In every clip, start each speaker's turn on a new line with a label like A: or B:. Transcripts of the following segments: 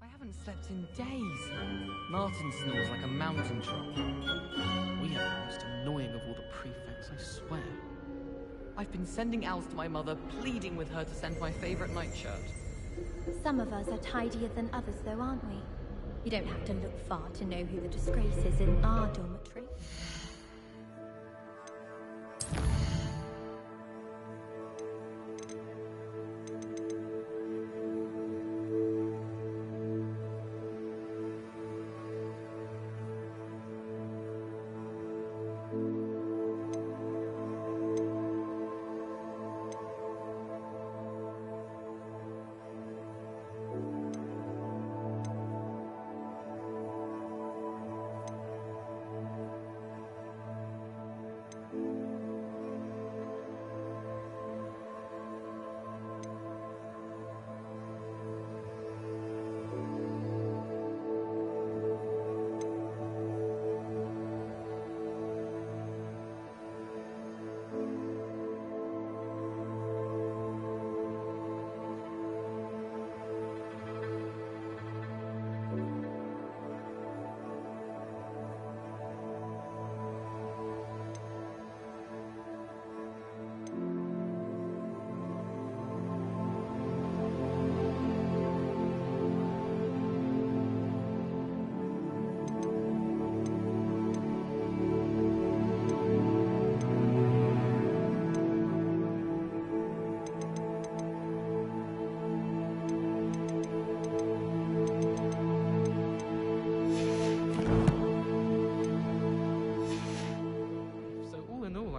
A: I haven't slept in days. Martin snores like a mountain troll. We have the most annoying of all the prefects, I swear. I've been sending owls to my mother, pleading with her to send my favorite nightshirt.
B: Some of us are tidier than others, though, aren't we? You don't have to look far to know who the disgrace is in our dormitory.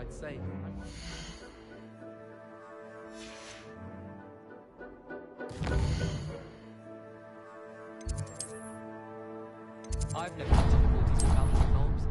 A: Say, I've never had difficulties with balancing bulbs.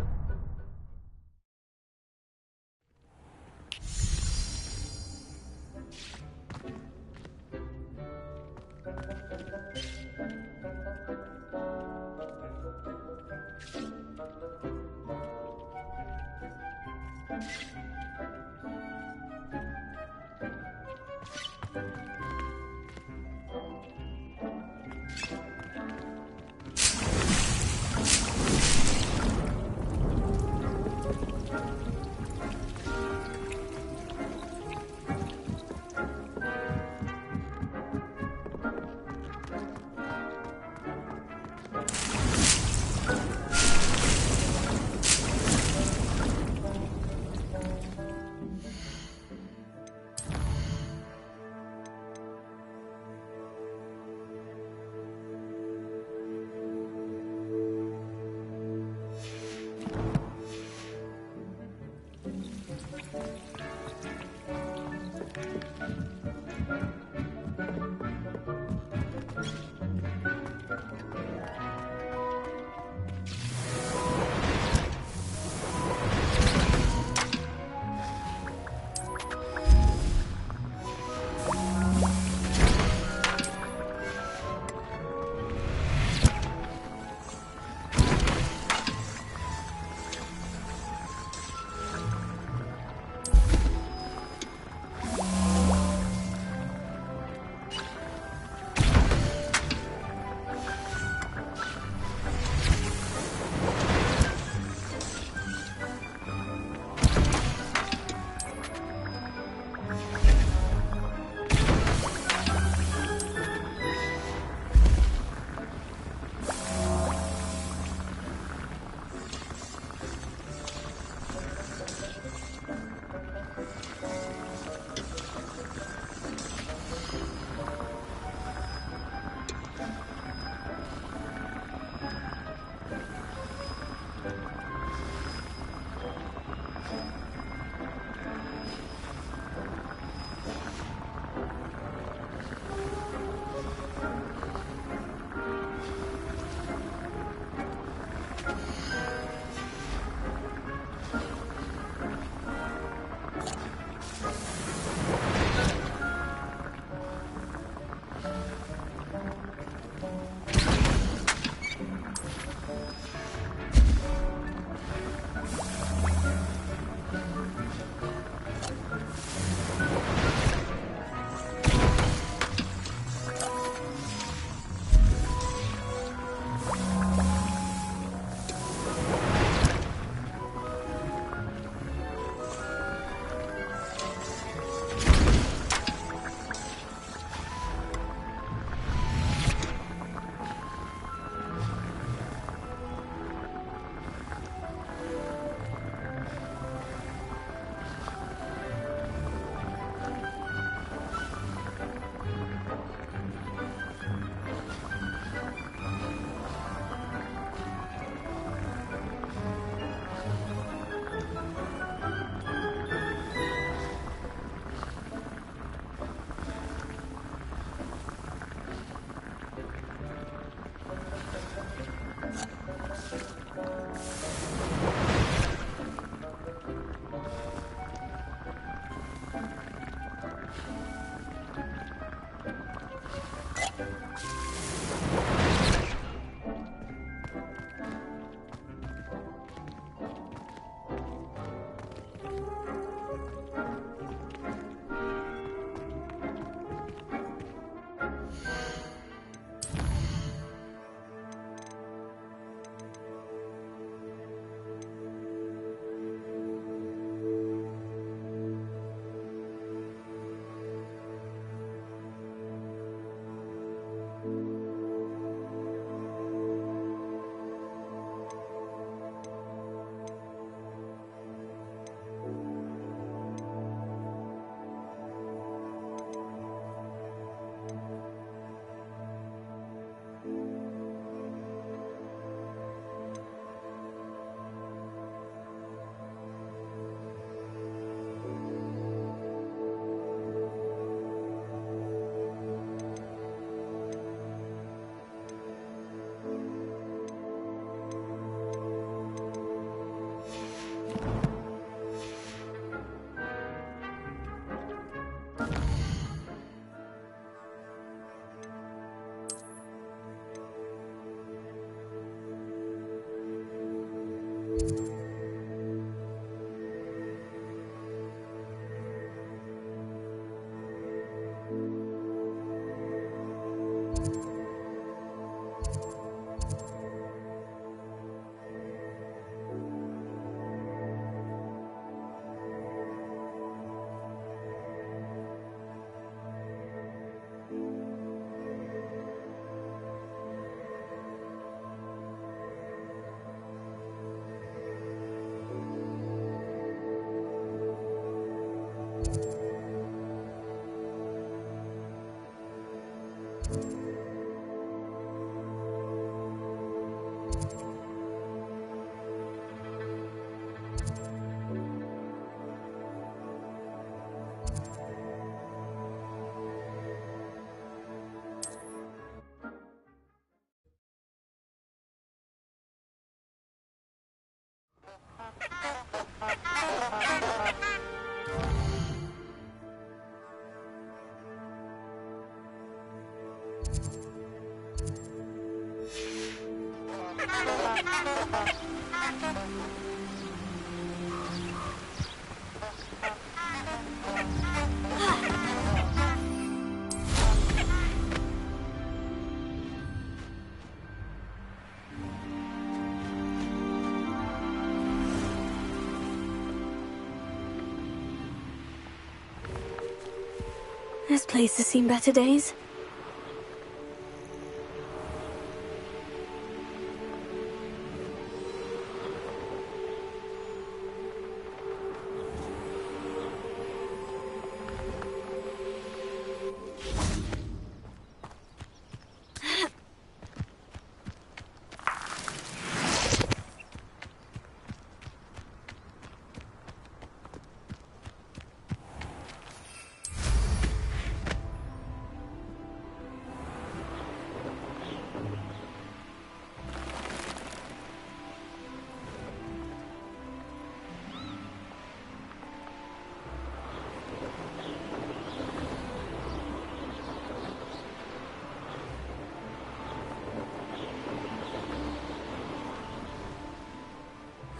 C: This place has seen better days.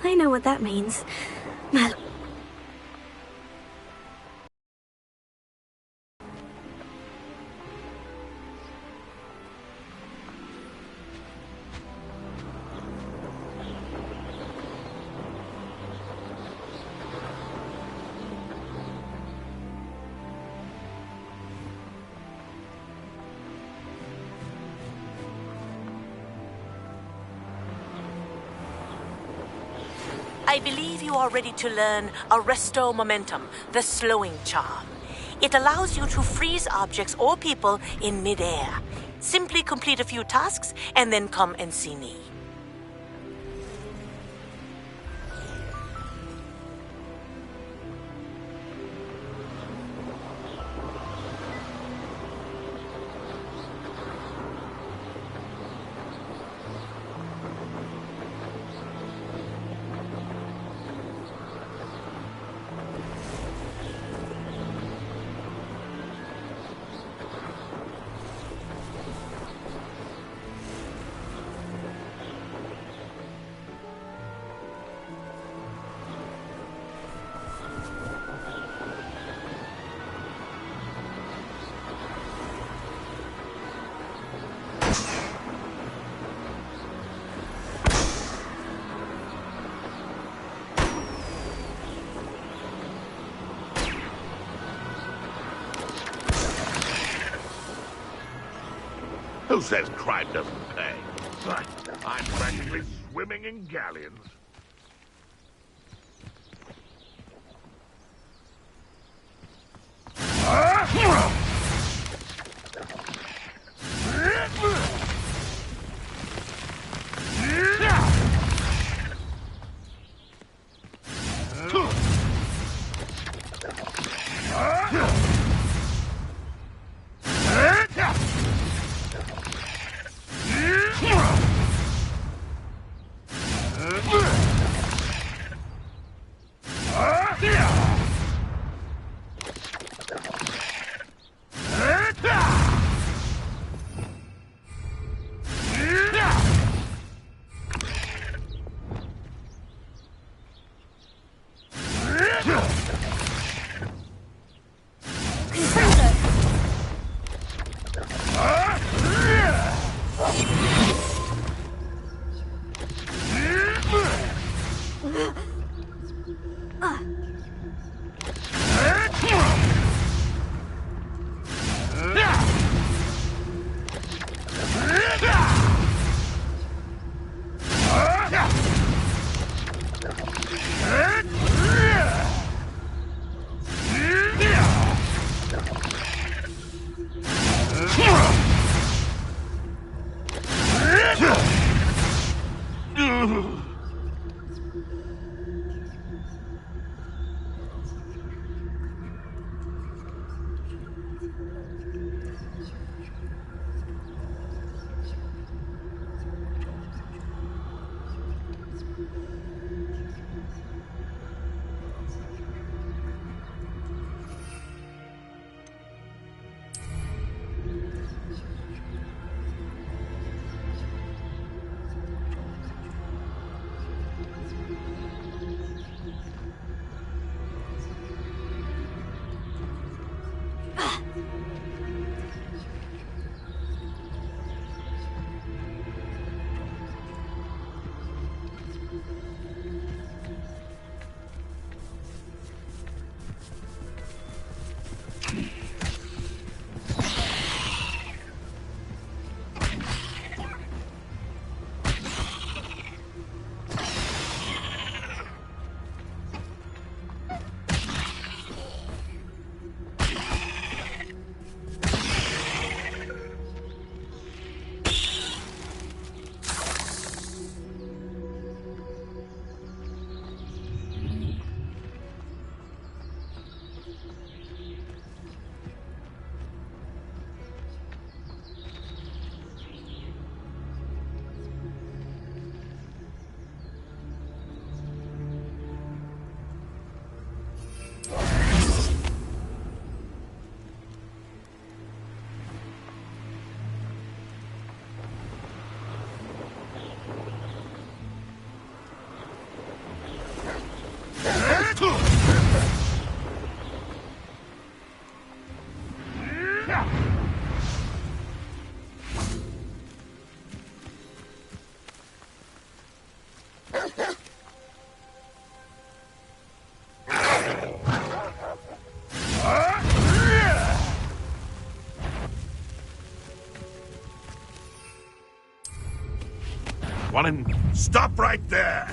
C: I know what that means. Mal.
D: I believe you are ready to learn Arresto Momentum, the slowing charm. It allows you to freeze objects or people in midair. Simply complete a few tasks and then come and see me.
E: Who says crime doesn't pay? I'm practically swimming in galleons. Stop right there!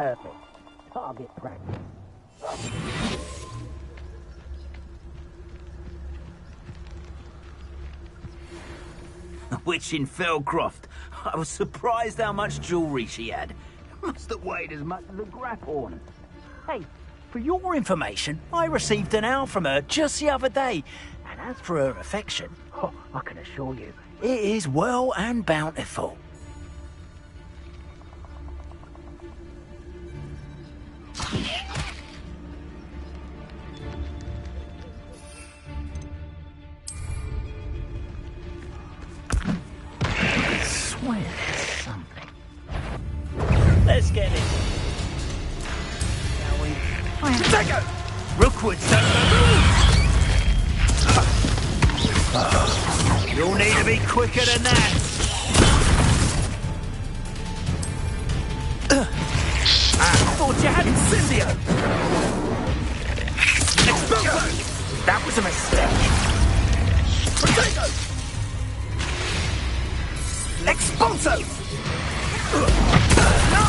F: Perfect. Target practice.
G: Witch in Felcroft. I was surprised how much jewellery she had. Must have weighed as much as a grapehorn. Hey, for your information, I received an owl from her just the other day. And as for her affection, I can assure you, it is well and bountiful. Let's get it. Shall we? Take Rookwood's You'll need to be quicker than that. I thought you had Incendio. Exploso! That was a mistake. Potato! Expulso! No!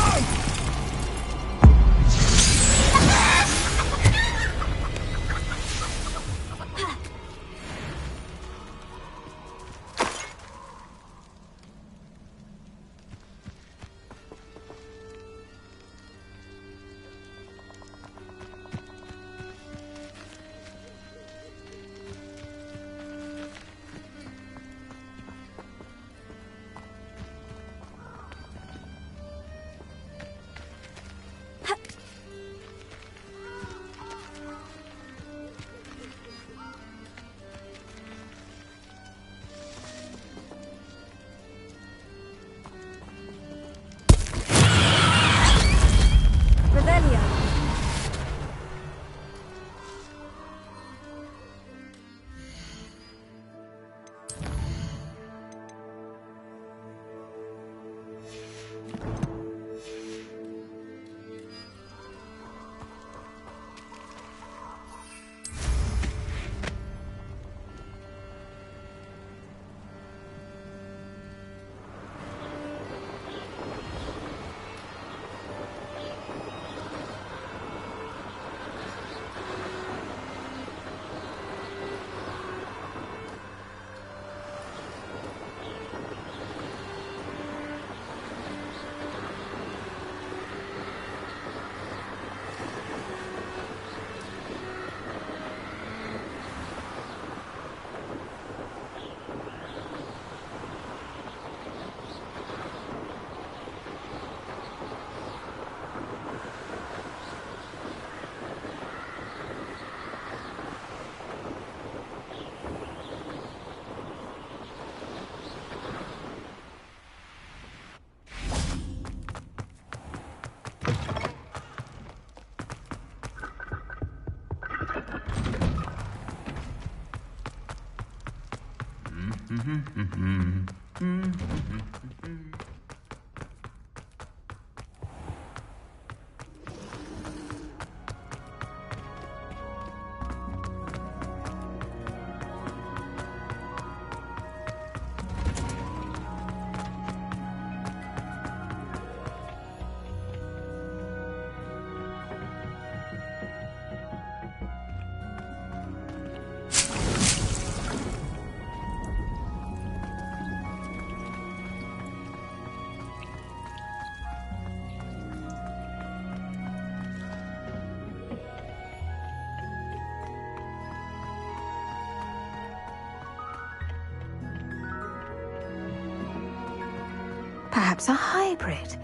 C: Perhaps a hybrid.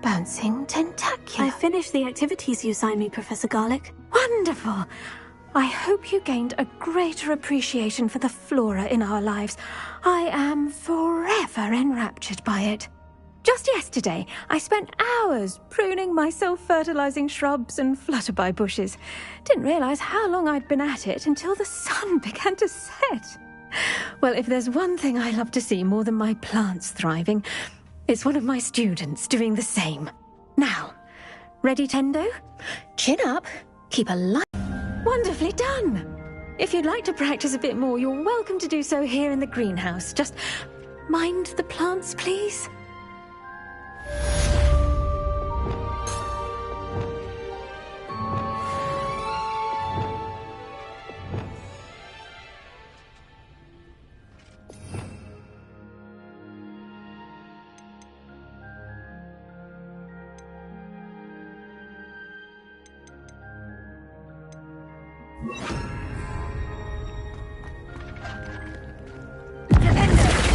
C: Bouncing tentacular. I finished the activities you signed me, Professor Garlick. Wonderful! I hope you gained a greater appreciation for the flora in our lives. I am forever enraptured by it. Just yesterday, I spent hours pruning my self-fertilizing shrubs and flutterby bushes. Didn't realize how long I'd been at it until the sun began to set. Well, if there's one thing I love to see more than my plants thriving, it's one of my students doing the same. Now, ready, Tendo? Chin up, keep a light. Wonderfully done! If you'd like to practice a bit more, you're welcome to do so here in the greenhouse. Just mind the plants, please.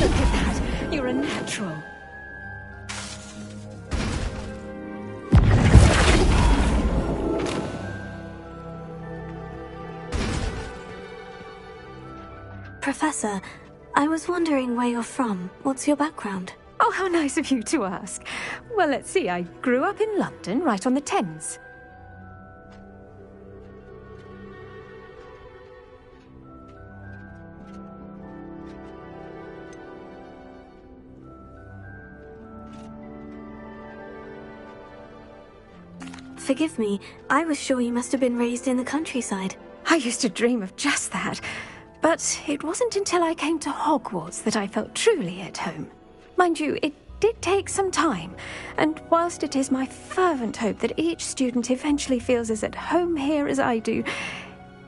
C: Look at that! You're a natural. Professor, I was wondering where you're from. What's your background? Oh, how nice of you to ask. Well, let's see. I grew up in London, right on the Thames.
H: Forgive me, I was sure you must have been raised in the countryside.
C: I used to dream of just that. But it wasn't until I came to Hogwarts that I felt truly at home. Mind you, it did take some time, and whilst it is my fervent hope that each student eventually feels as at home here as I do,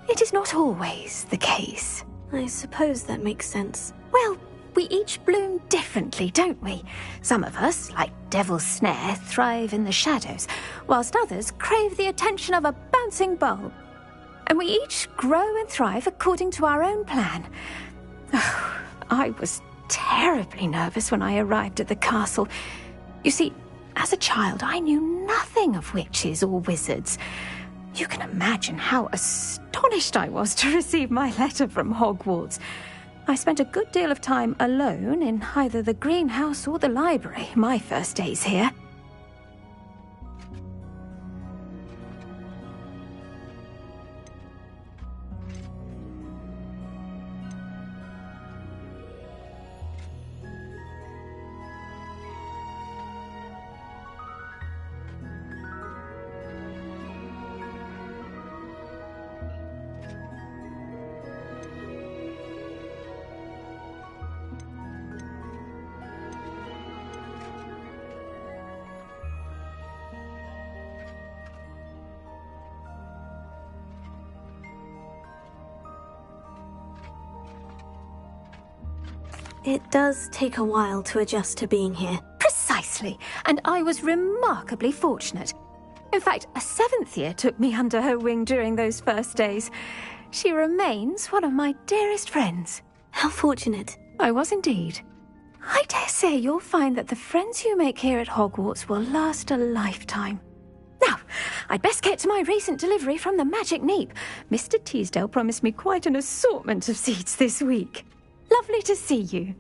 C: it is not always the case.
H: I suppose that makes sense.
C: Well, we each bloom differently, don't we? Some of us, like Devil's Snare, thrive in the shadows, whilst others crave the attention of a bouncing bulb. And we each grow and thrive according to our own plan. Oh, I was terribly nervous when I arrived at the castle. You see, as a child, I knew nothing of witches or wizards. You can imagine how astonished I was to receive my letter from Hogwarts. I spent a good deal of time alone in either the greenhouse or the library my first days here.
H: It does take a while to adjust to being here.
C: Precisely, and I was remarkably fortunate. In fact, a 7th year took me under her wing during those first days. She remains one of my dearest friends.
H: How fortunate.
C: I was indeed. I dare say you'll find that the friends you make here at Hogwarts will last a lifetime. Now, I'd best get to my recent delivery from the Magic Neep. Mr. Teasdale promised me quite an assortment of seeds this week. Lovely to see you.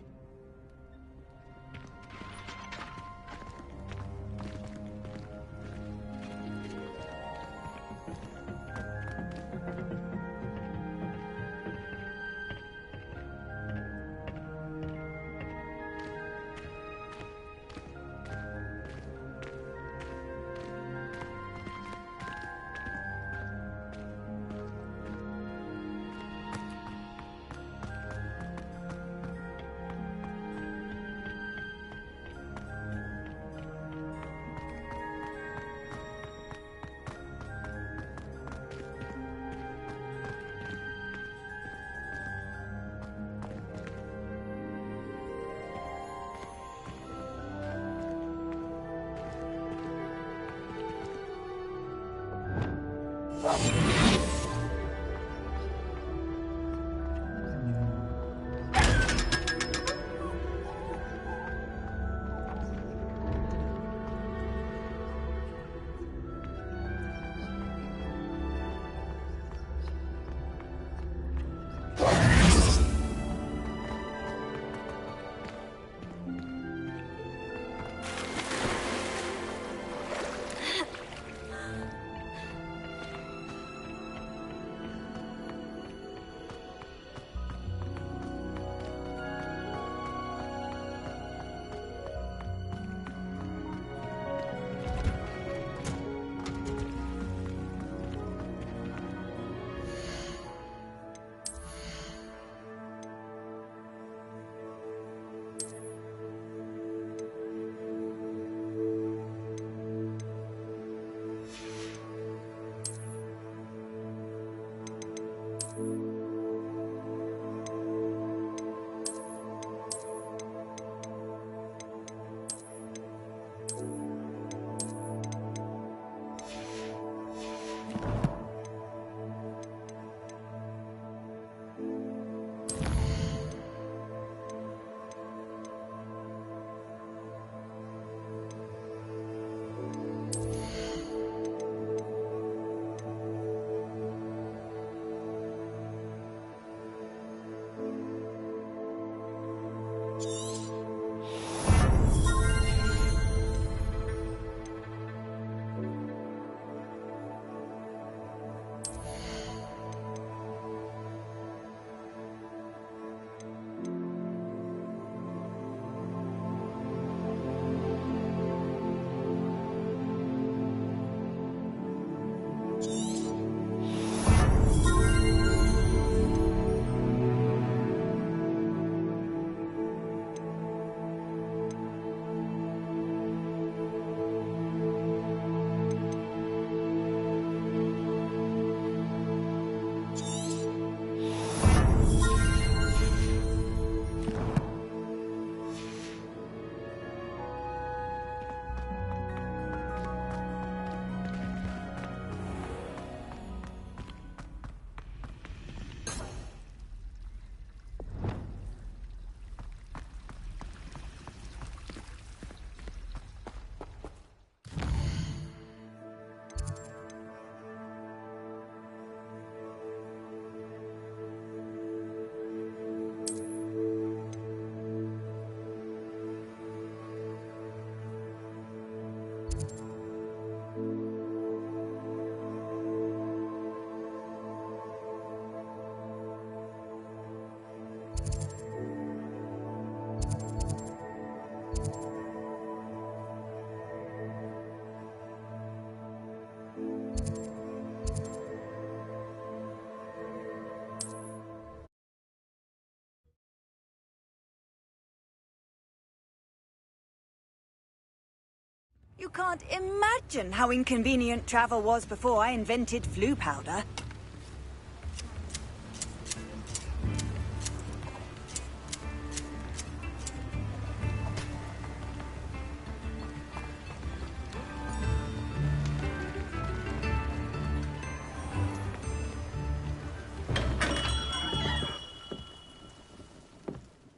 I: You can't imagine how inconvenient travel was before I invented flu powder.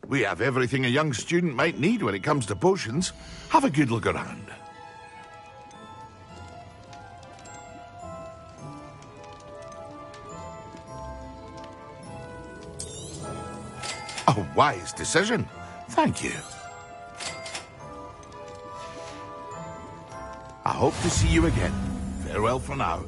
E: We have everything a young student might need when it comes to potions. Have a good look around. A wise decision. Thank you. I hope to see you again. Farewell for now.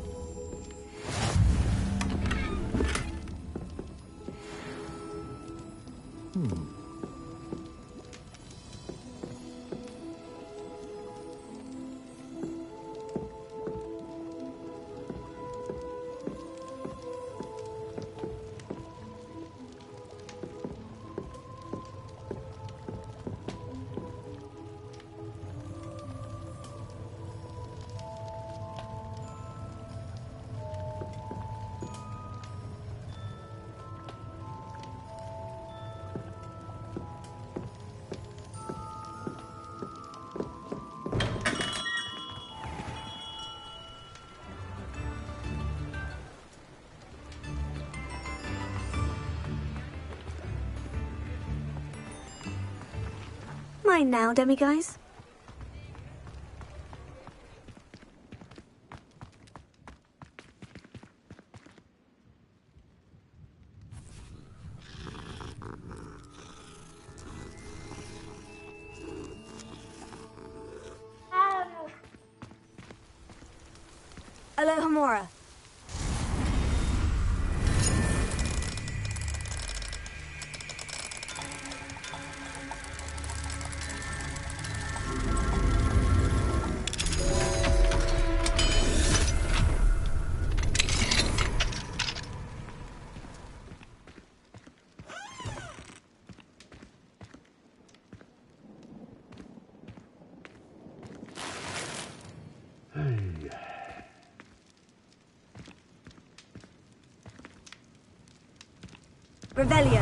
H: Mine now, demiguise.
I: Alohomora. Revelio.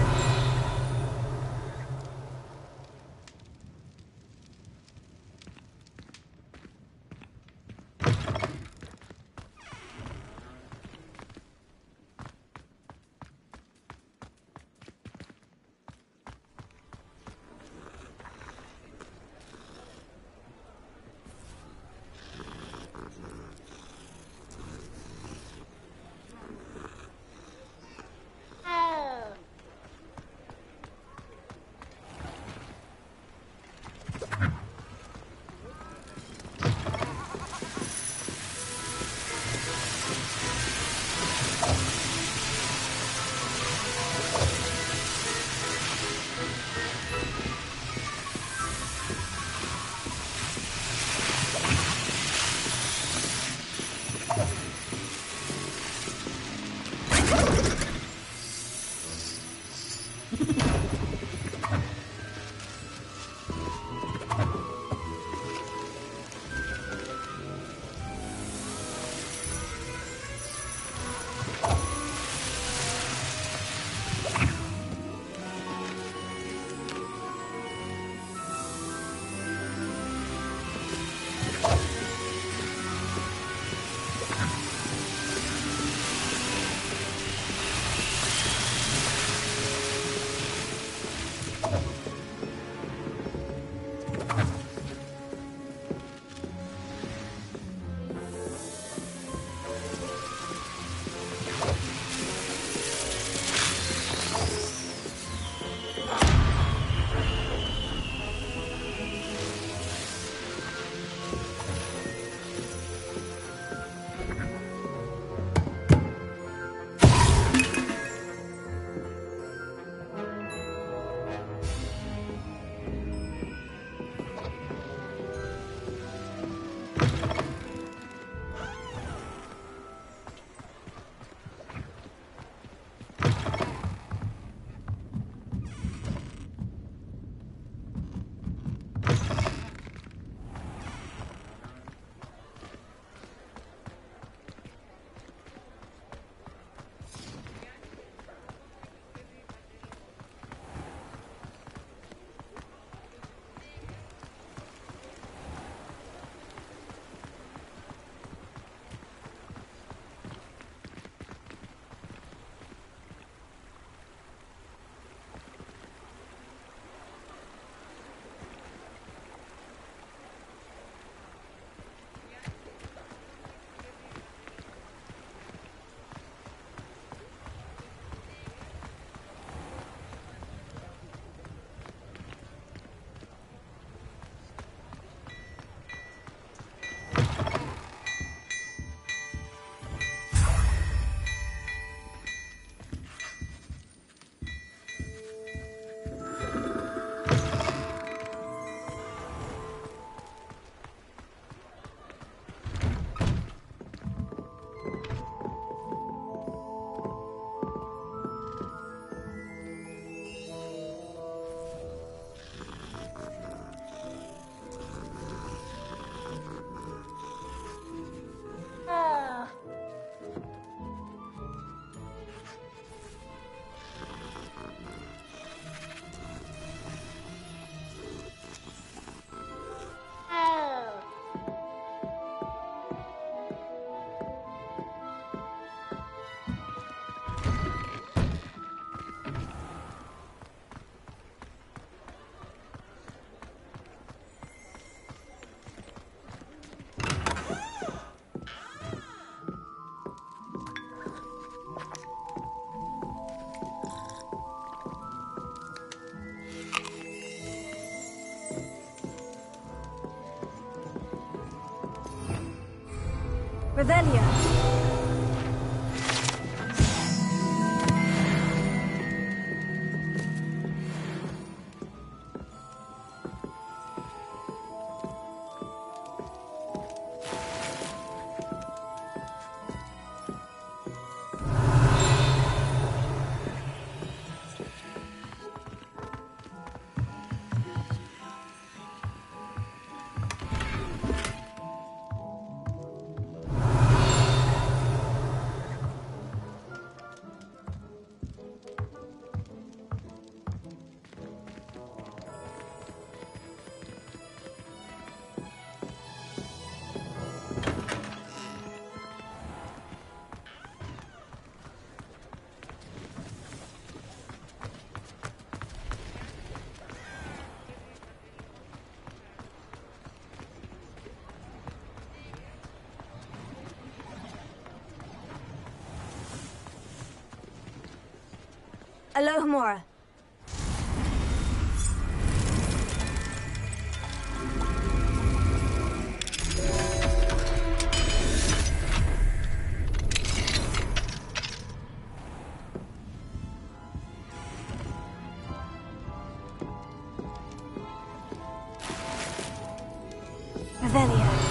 C: Revelio. Alohomora. Revelio.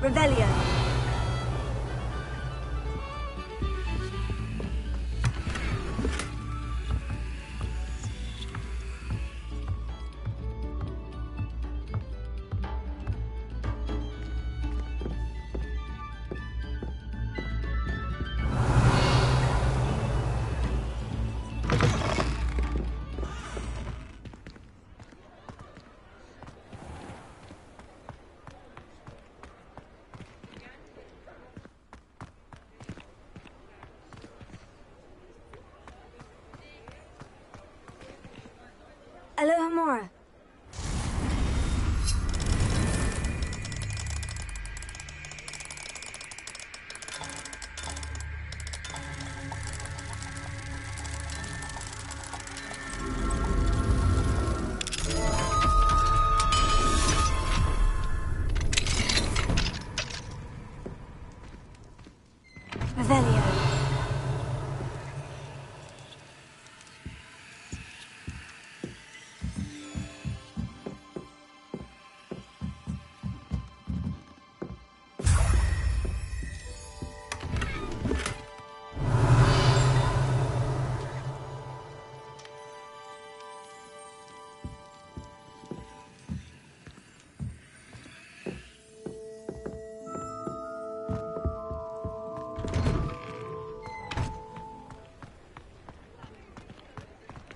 C: Revelio. Alohomora. Revelio.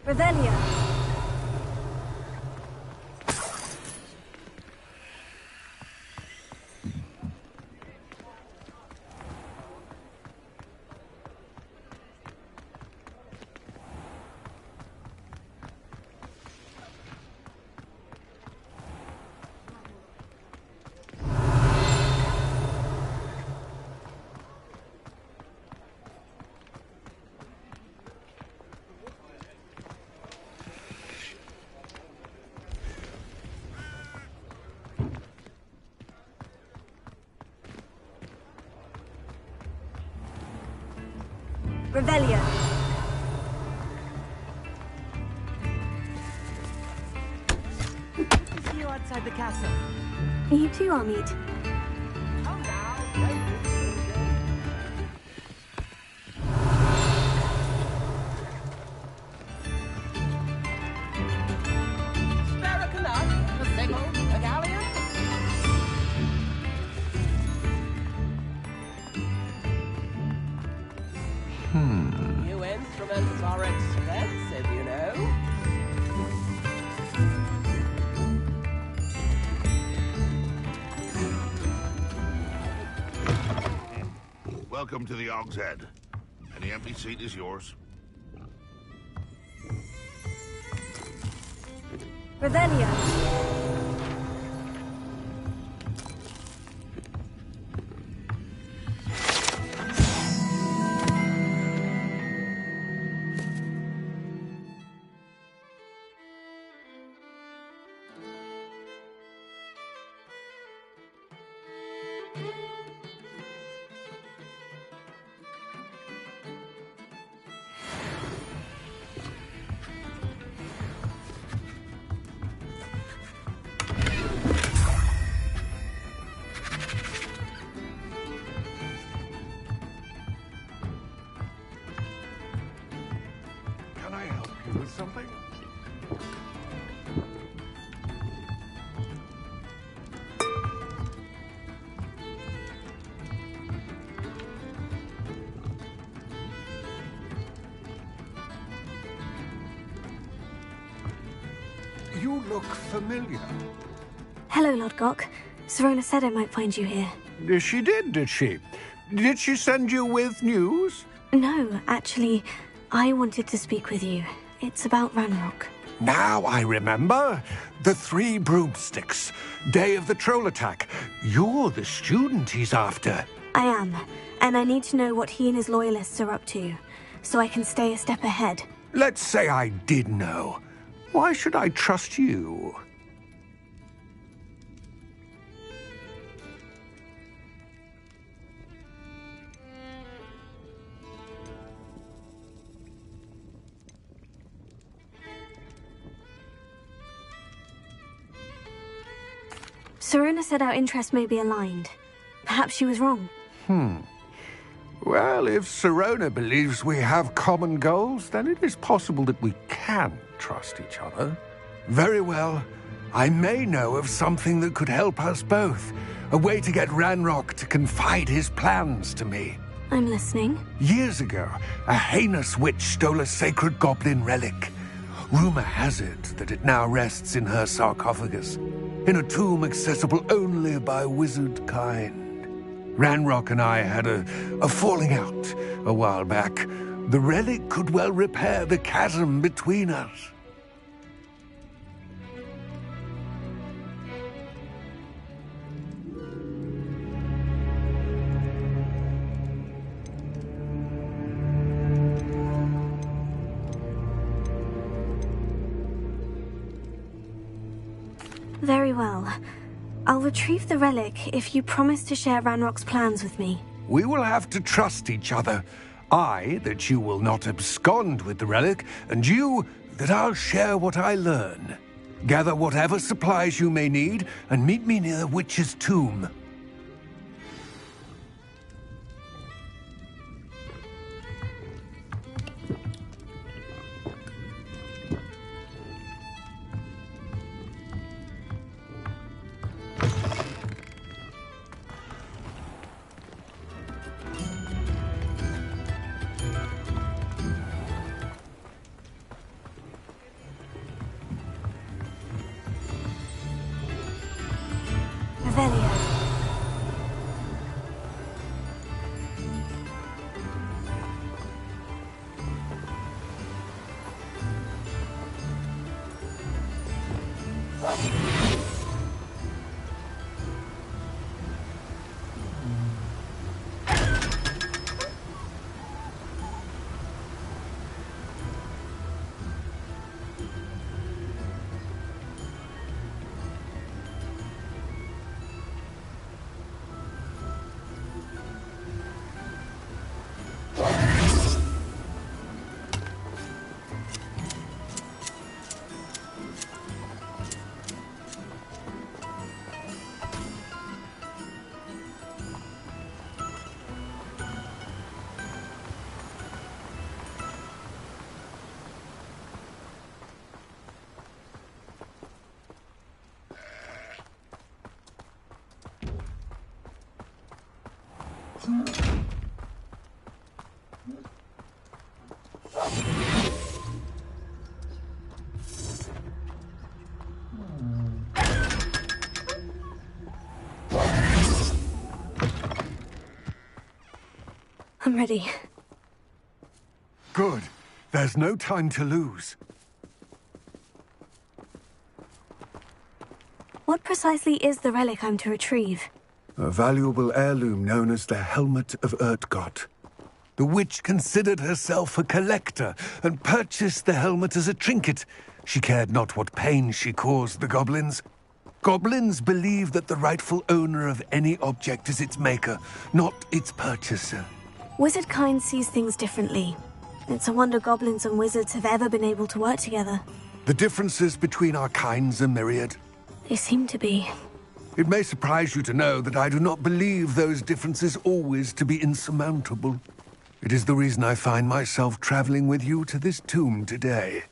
C: Revelio.
I: Revelio.
A: See you outside the castle.
H: You too, Amit.
A: Spare a canuck, a sickle, a galleon. New instruments are expensive, you know.
E: Welcome to the Og's Head. Any empty seat is yours.
I: Revelio.
E: Can I help you with something? You look familiar.
H: Hello, Lord Gok. Serona said I might find you here.
E: She did, did she? Did she send you with news?
H: No, actually, I wanted to speak with you. It's about Ranrock.
J: Now I remember. The 3 broomsticks. Day of the troll attack. You're the student he's after.
H: I am, and I need to know what he and his loyalists are up to, so I can stay a step ahead.
J: Let's say I did know. Why should I trust you?
H: Serona said our interests may be aligned. Perhaps she was wrong.
J: Well, if Serona believes we have common goals, then it is possible that we can trust each other. Very well. I may know of something that could help us both. A way to get Ranrock to confide his plans to me.
H: I'm listening.
J: Years ago, a heinous witch stole a sacred goblin relic. Rumor has it that it now rests in her sarcophagus, in a tomb accessible only by wizard kind. Ranrock and I had a falling out a while back. The relic could well repair the chasm between us.
H: Very well. I'll retrieve the relic if you promise to share Ranrock's plans with me.
J: We will have to trust each other. I, that you will not abscond with the relic, and you, that I'll share what I learn. Gather whatever supplies you may need, and meet me near the witch's tomb.
H: Revelio. I'm ready.
J: Good. There's no time to lose.
H: What precisely is the relic I'm to retrieve?
J: A valuable heirloom known as the Helmet of Urtgott. The witch considered herself a collector and purchased the helmet as a trinket. She cared not what pain she caused the goblins. Goblins believe that the rightful owner of any object is its maker, not its purchaser.
H: Wizard kind sees things differently. It's a wonder goblins and wizards have ever been able to work together.
J: The differences between our kinds are myriad.
H: They seem to be.
J: It may surprise you to know that I do not believe those differences always to be insurmountable. It is the reason I find myself traveling with you to this tomb today.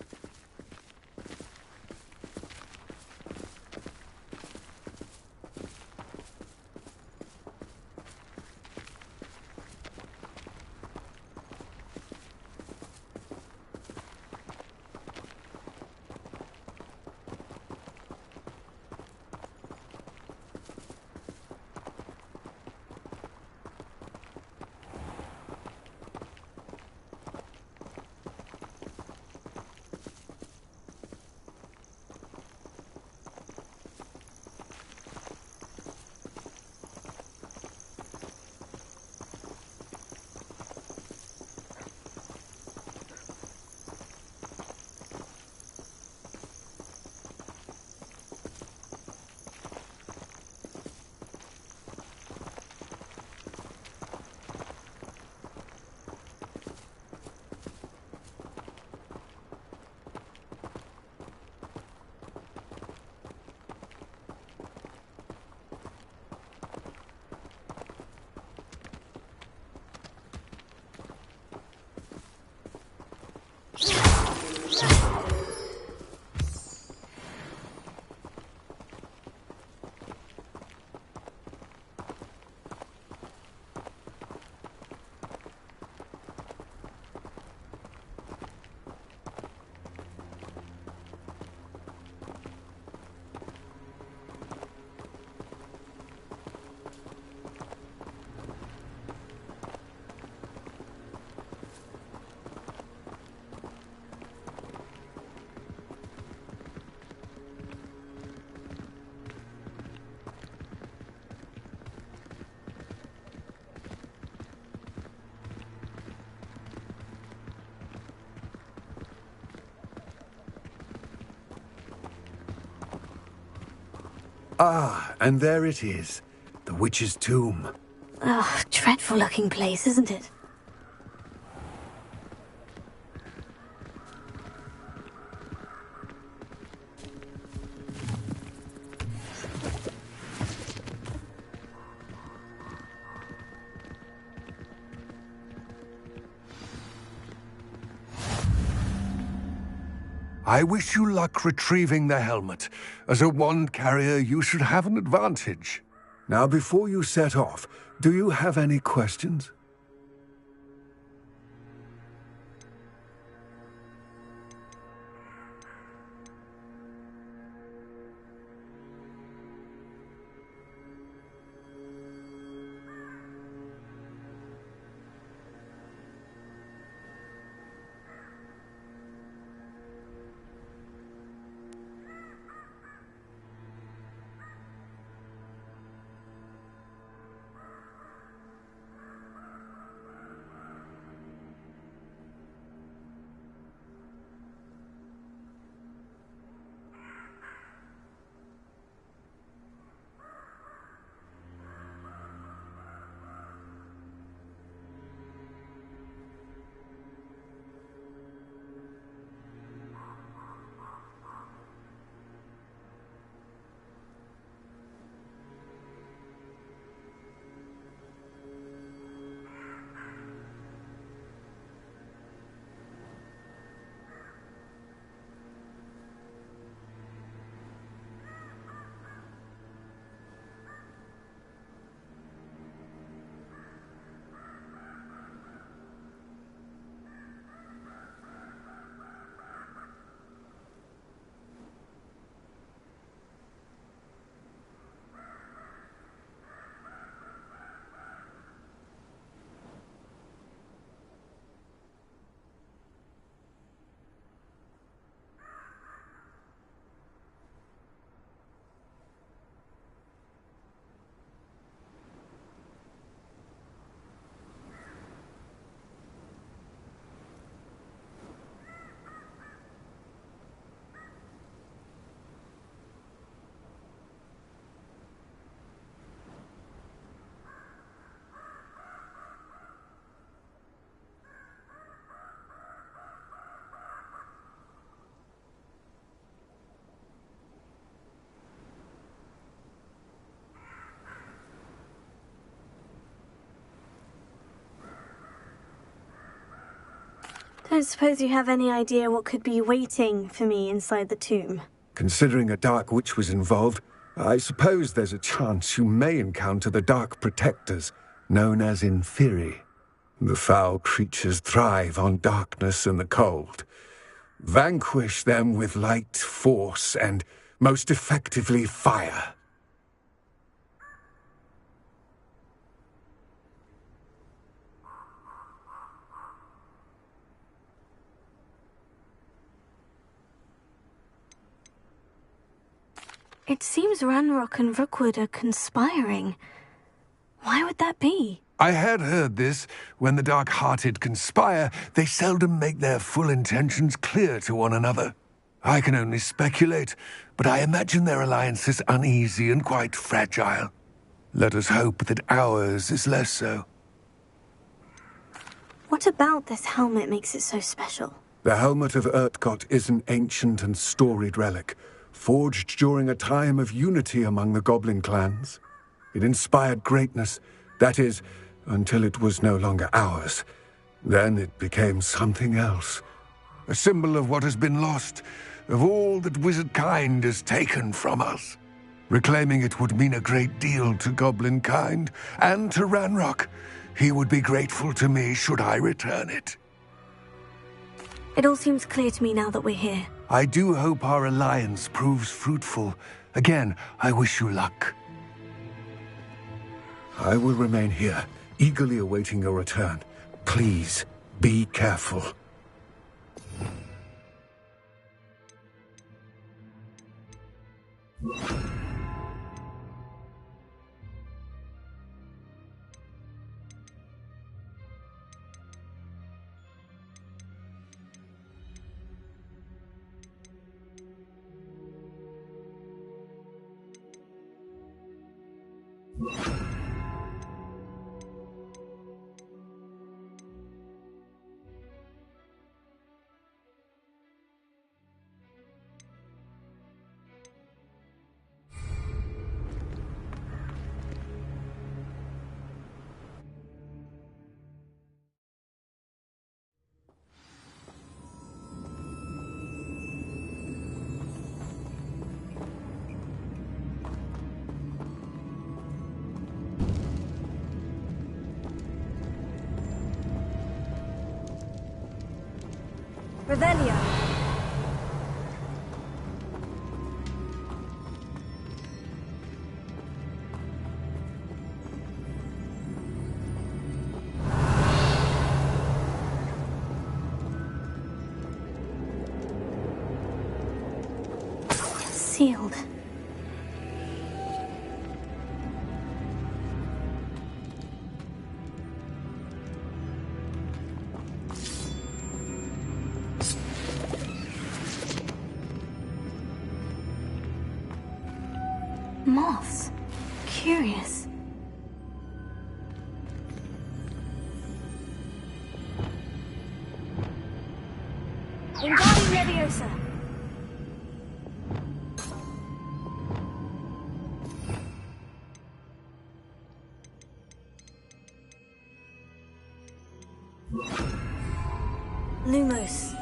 J: Ah, and there it is. The witch's tomb.
H: Ugh, dreadful looking place, isn't it?
J: I wish you luck retrieving the helmet. As a wand carrier, you should have an advantage. Now, before you set off, do you have any questions?
H: Don't suppose you have any idea what could be waiting for me inside the tomb?
J: Considering a Dark Witch was involved, I suppose there's a chance you may encounter the Dark Protectors, known as Inferi. The foul creatures thrive on darkness and the cold. Vanquish them with light, force, and, most effectively, fire.
H: It seems Ranrock and Rookwood are conspiring. Why would that be?
J: I had heard this. When the dark-hearted conspire, they seldom make their full intentions clear to one another. I can only speculate, but I imagine their alliance is uneasy and quite fragile. Let us hope that ours is less so.
H: What about this helmet makes it so special?
J: The helmet of Urtkot is an ancient and storied relic, forged during a time of unity among the goblin clans. It inspired greatness, that is, until it was no longer ours. Then it became something else. A symbol of what has been lost, of all that wizard kind has taken from us. Reclaiming it would mean a great deal to goblin kind, and to Ranrock. He would be grateful to me should I return it.
H: It all seems clear to me now that we're here.
J: I do hope our alliance proves fruitful. Again, I wish you luck. I will remain here, eagerly awaiting your return. Please, be careful.
H: Revelio. Sealed. Moths. Curious. Wingardium Leviosa. Lumos.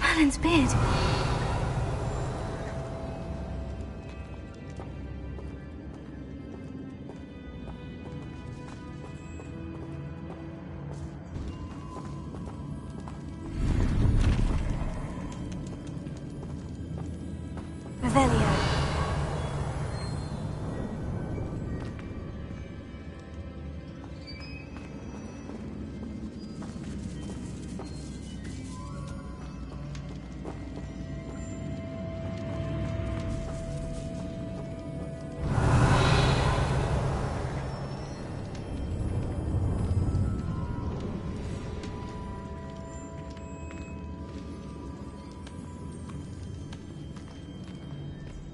H: Merlin's beard. Revelio.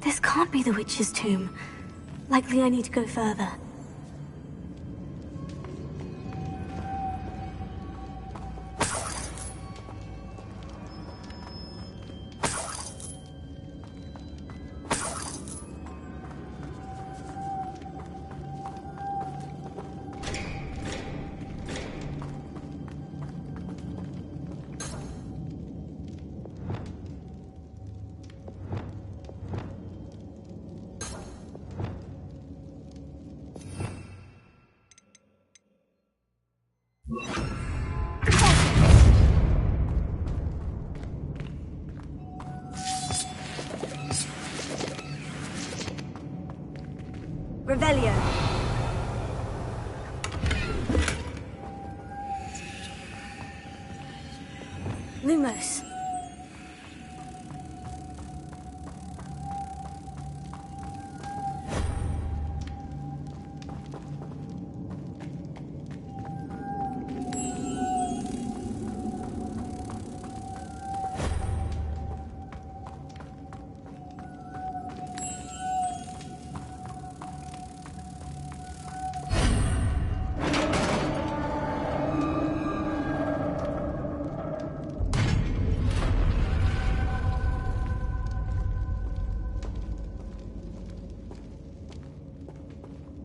H: This can't be the witch's tomb. Likely I need to go further. Revelio. Lumos.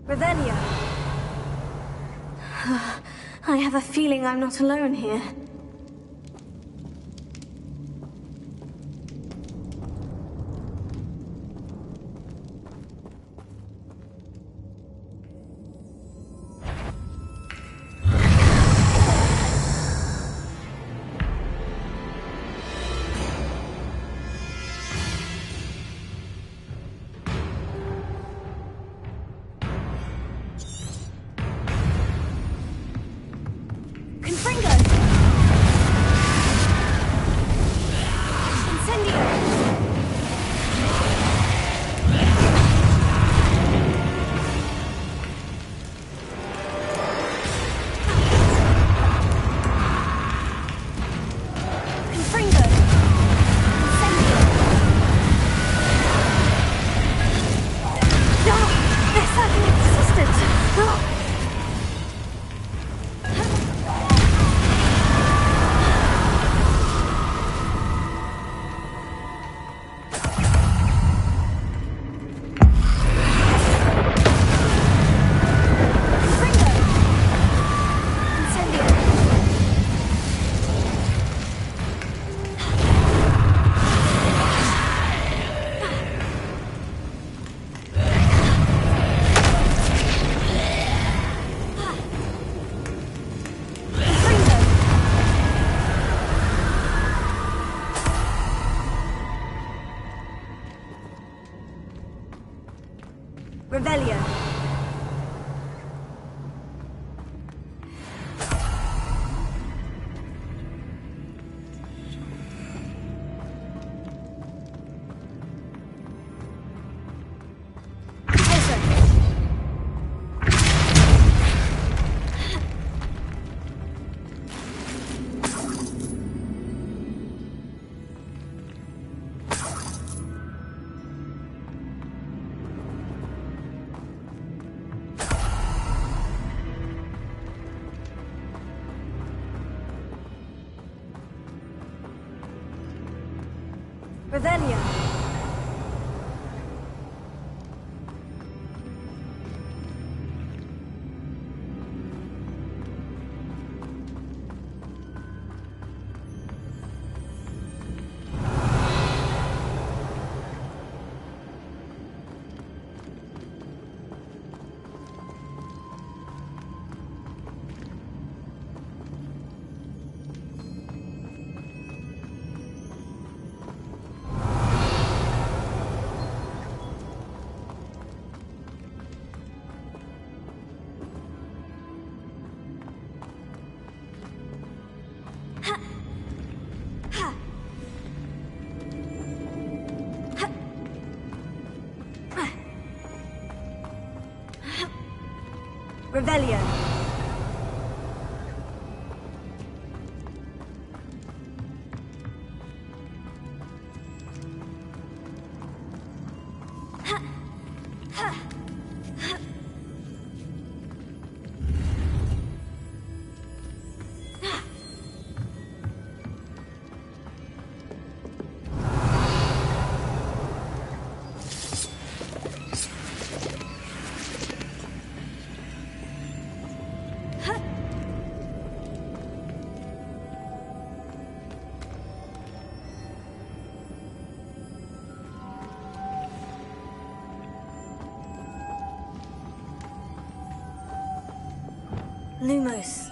H: Revelio. I have a feeling I'm not alone here. Revelio. Revelio. Revelio. Lumos.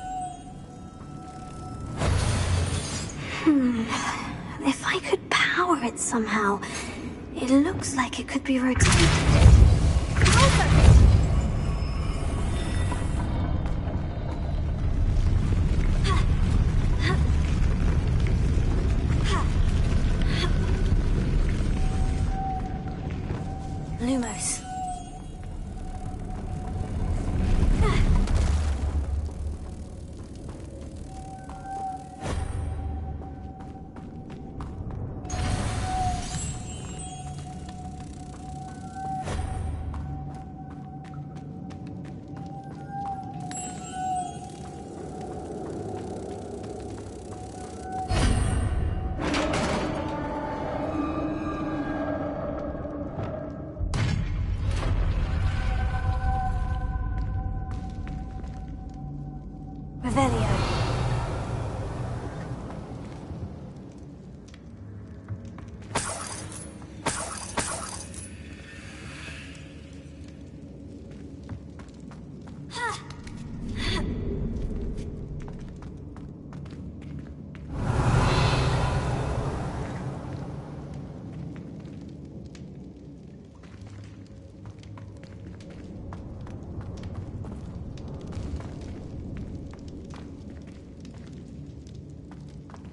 H: If I could power it somehow, it looks like it could be rotated. Lumos. Revelio.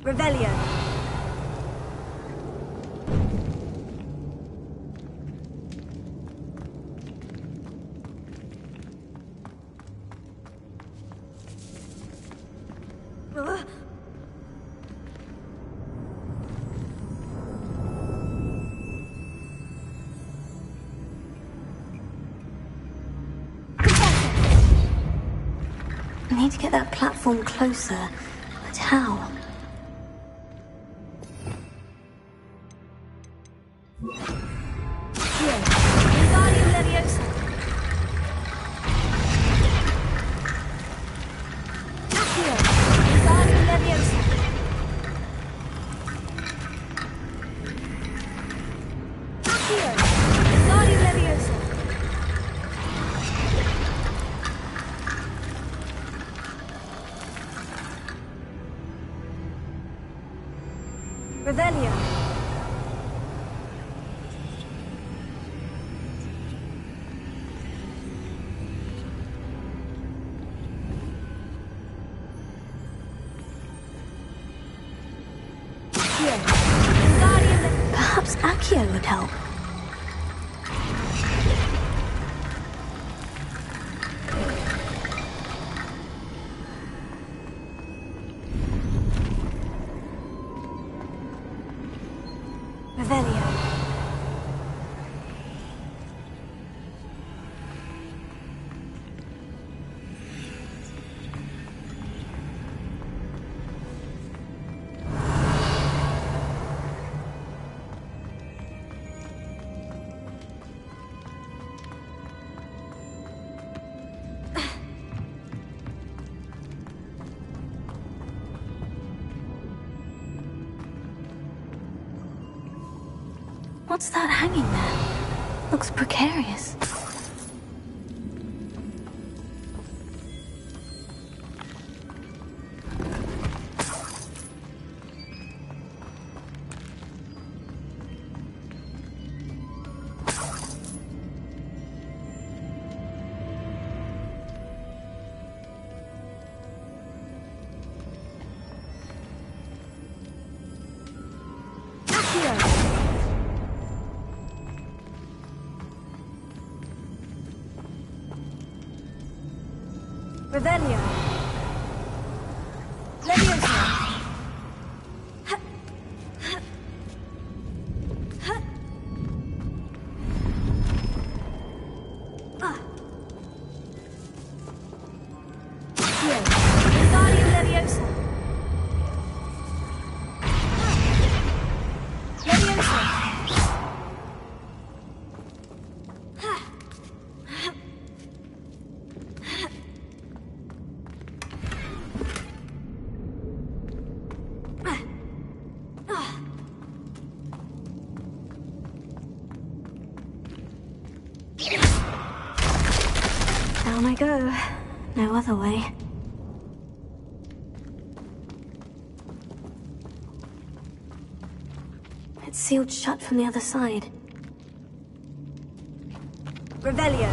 H: Revelio. I need to get that platform closer, but how? Revelio. Perhaps Accio would help. Revelio. What's that hanging there? Looks precarious. Revelio. Leviosa. Wingardium Leviosa. Leviosa. Down I go. No other way. It's sealed shut from the other side. Revelio.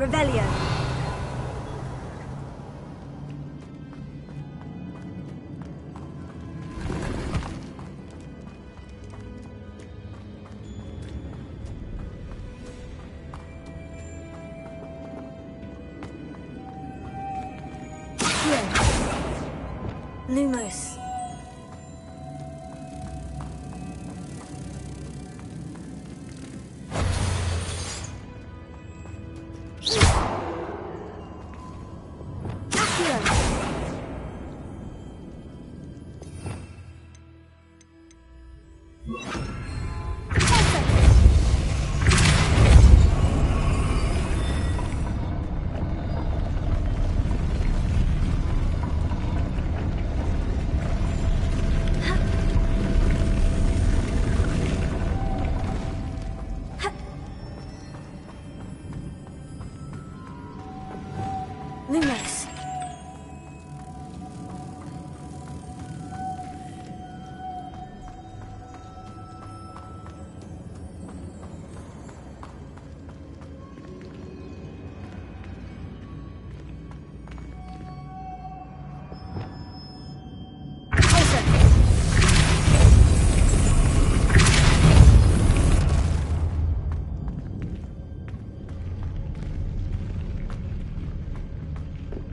H: Revelio. Lumos. Lumos.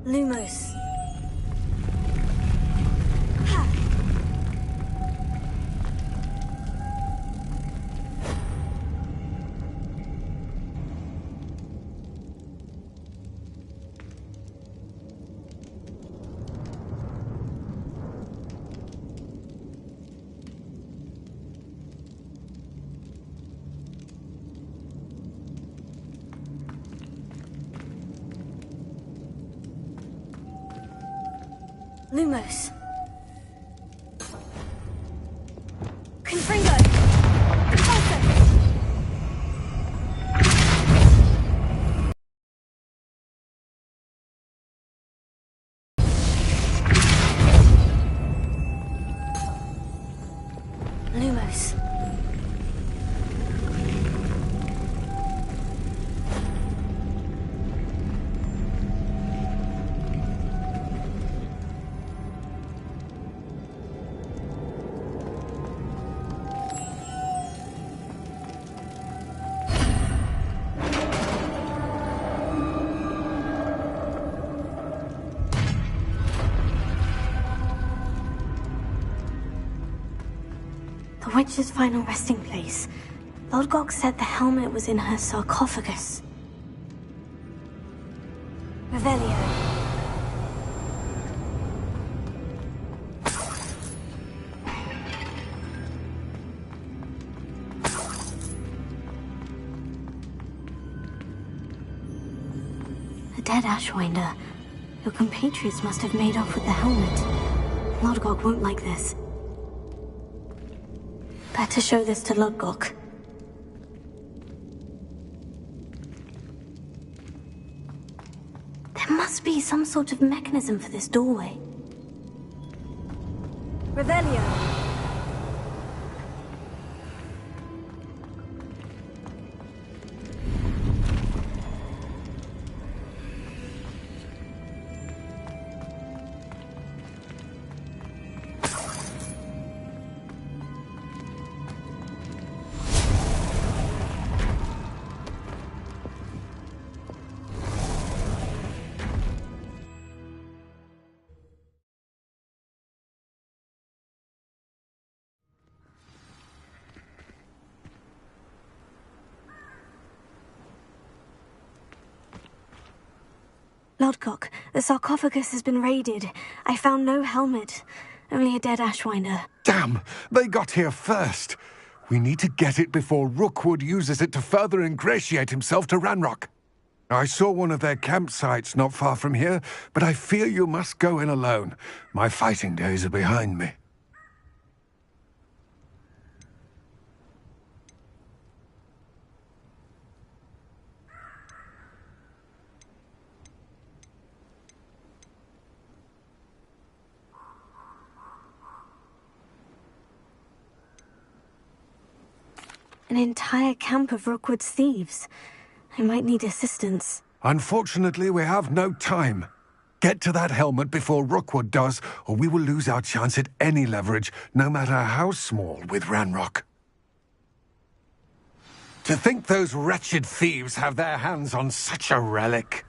H: Lumos. Lumos. Confringo. Lumos. The witch's final resting place. Lodgok said the helmet was in her sarcophagus. Revelio. A dead Ashwinder. Your compatriots must have made off with the helmet. Lodgok won't like this. Better show this to Lodgok. There must be some sort of mechanism for this doorway. Revelio. Lodgok, the sarcophagus has been raided. I found no helmet. Only a dead Ashwinder.
J: Damn! They got here first. We need to get it before Rookwood uses it to further ingratiate himself to Ranrock. I saw one of their campsites not far from here, but I fear you must go in alone. My fighting days are behind me.
H: An entire camp of Rookwood's thieves. I might need assistance.
J: Unfortunately, we have no time. Get to that helmet before Rookwood does, or we will lose our chance at any leverage, no matter how small, with Ranrock. To think those wretched thieves have their hands on such a relic.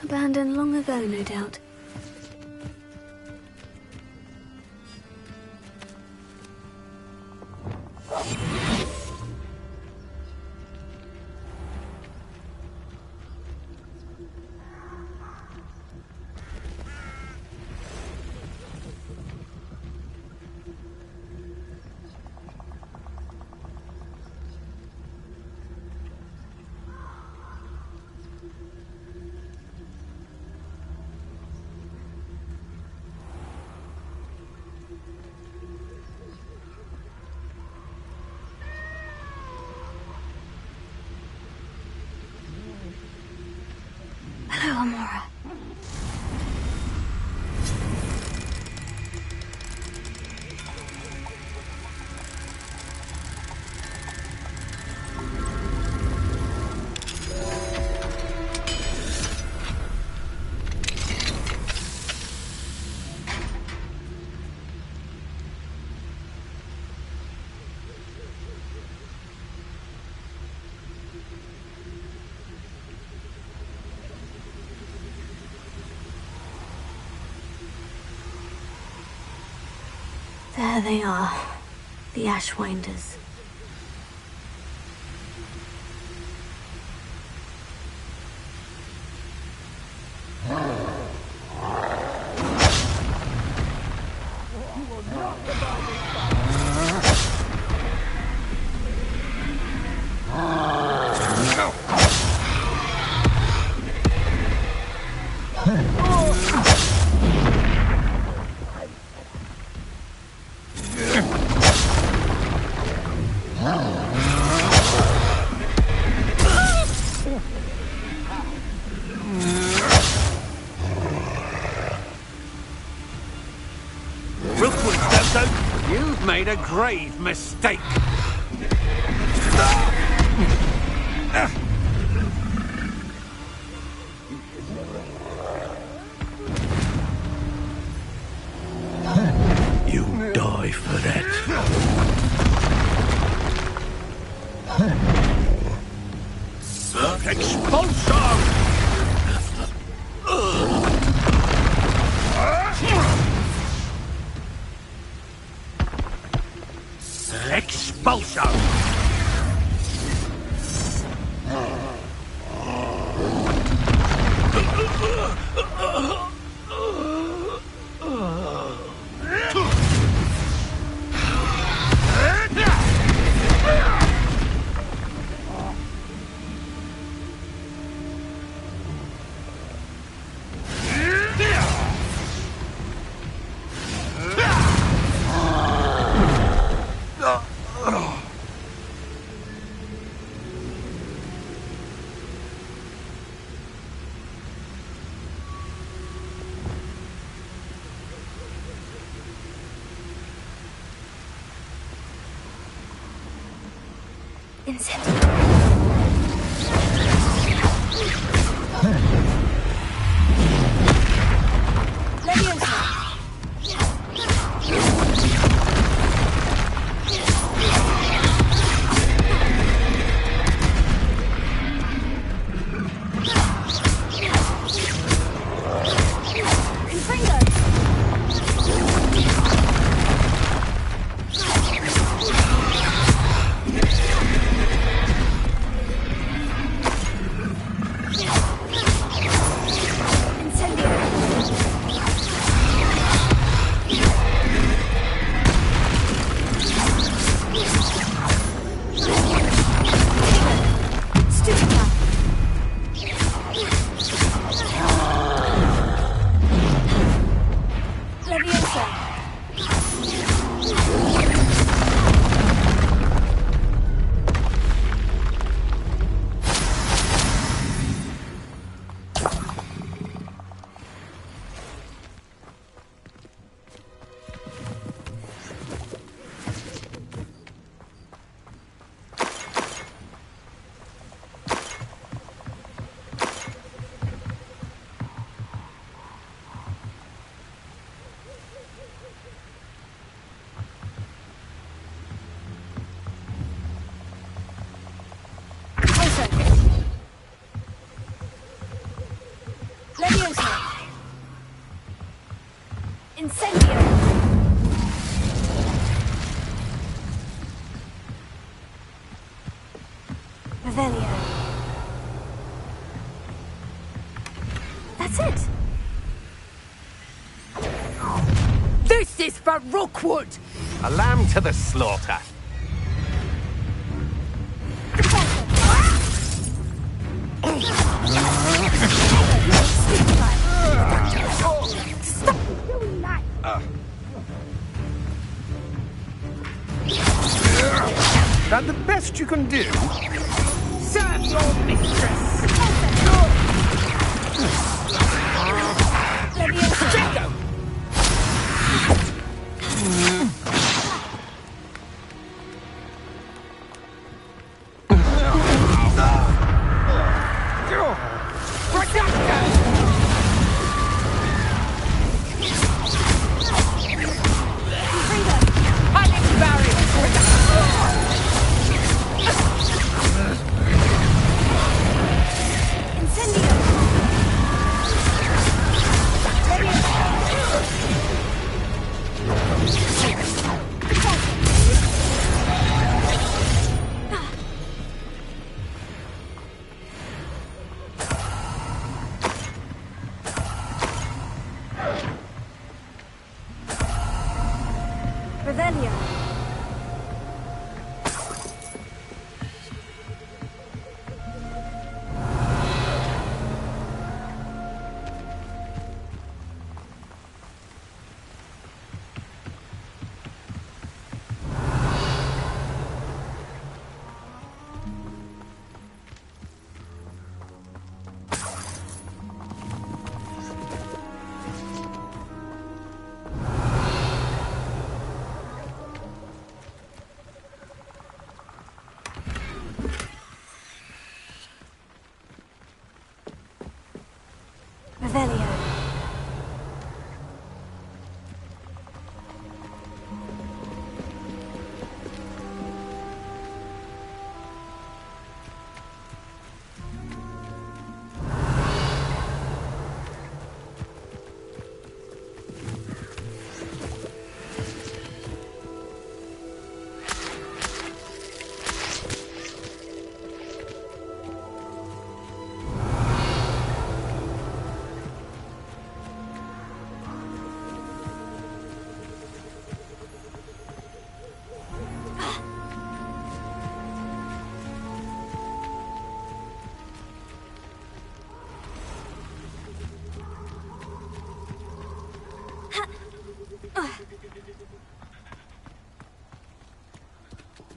H: Abandoned long ago, no doubt. Hello, Amora. There they are, the Ashwinders.
J: You've made a grave mistake.
E: You die for that. Expulsion! Expulsion!
C: That's it.
A: This is for Rookwood!
K: A lamb to the slaughter.
C: Stop doing that!
K: That the best you can do?
A: Serve your mistress! Draco!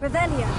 C: Revelio.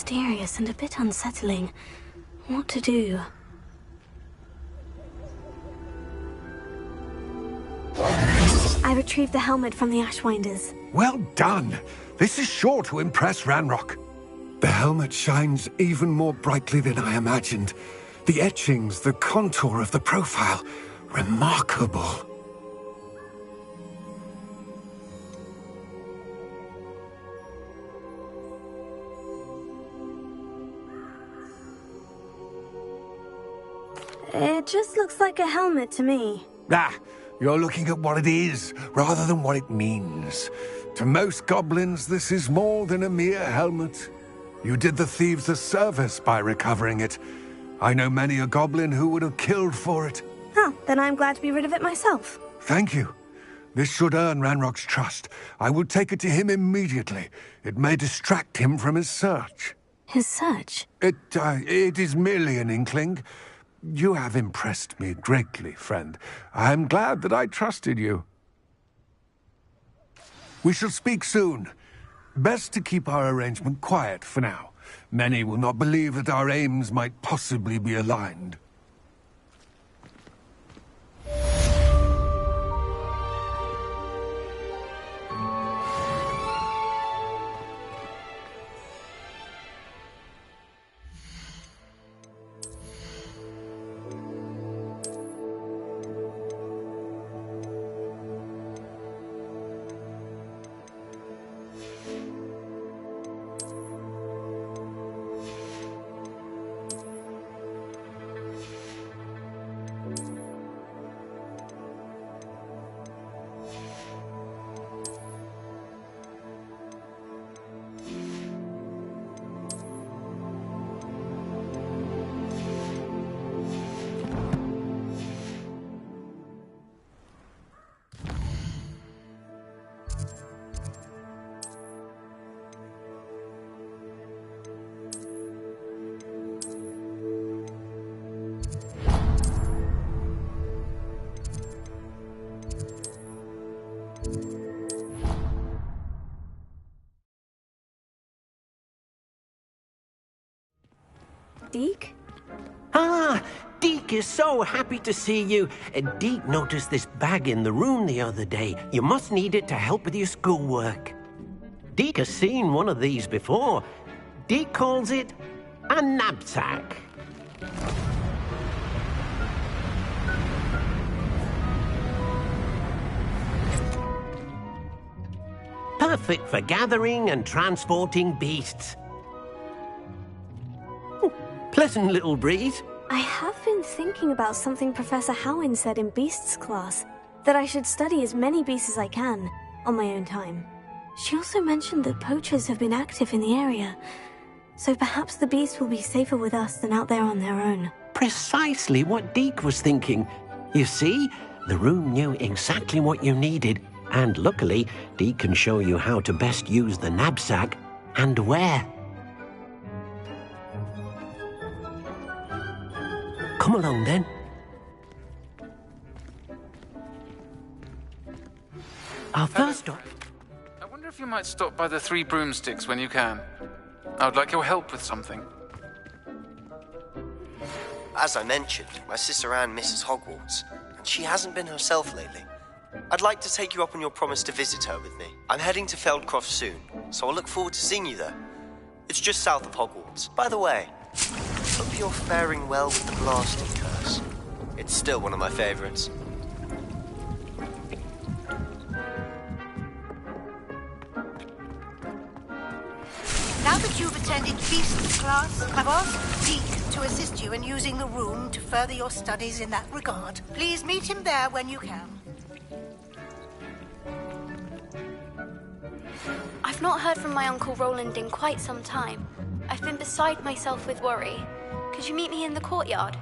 H: mysterious and a bit unsettling. What to do? I retrieved the helmet from the Ashwinders.
J: Well done! This is sure to impress Ranrock. The helmet shines even more brightly than I imagined. The etchings, the contour of the profile, remarkable.
H: It just looks like a helmet to me.
J: Ah, you're looking at what it is, rather than what it means. To most goblins, this is more than a mere helmet. You did the thieves a service by recovering it. I know many a goblin who would have killed for it.
H: Oh, then I'm glad to be rid of it myself.
J: Thank you. This should earn Ranrock's trust. I will take it to him immediately. It may distract him from his search.
H: His search?
J: It is merely an inkling. You have impressed me greatly, friend. I am glad that I trusted you. We shall speak soon. Best to keep our arrangement quiet for now. Many will not believe that our aims might possibly be aligned.
H: Deke?
L: Ah, Deke is so happy to see you. Deke noticed this bag in the room the other day. You must need it to help with your schoolwork. Deke has seen one of these before. Deke calls it a knapsack. Perfect for gathering and transporting beasts. Pleasant little breeze.
H: I have been thinking about something Professor Howin said in Beasts class, that I should study as many beasts as I can, on my own time. She also mentioned that poachers have been active in the area, so perhaps the beasts will be safer with us than out there on their own.
L: Precisely what Deke was thinking. You see, the room knew exactly what you needed, and luckily, Deke can show you how to best use the knapsack and where. Come along, then. Our first stop.
M: I wonder if you might stop by the Three Broomsticks when you can. I would like your help with something.
N: As I mentioned, my sister Anne misses Hogwarts, and she hasn't been herself lately. I'd like to take you up on your promise to visit her with me. I'm heading to Feldcroft soon, so I look forward to seeing you there. It's just south of Hogwarts. By the way, hope you're faring well with the blasting curse. It's still one of my favorites.
O: Now that you've attended Beasts class, I've asked Deke to assist you in using the room to further your studies in that regard. Please meet him there when you can.
P: I've not heard from my Uncle Roland in quite some time. I've been beside myself with worry. Could you meet me in the courtyard?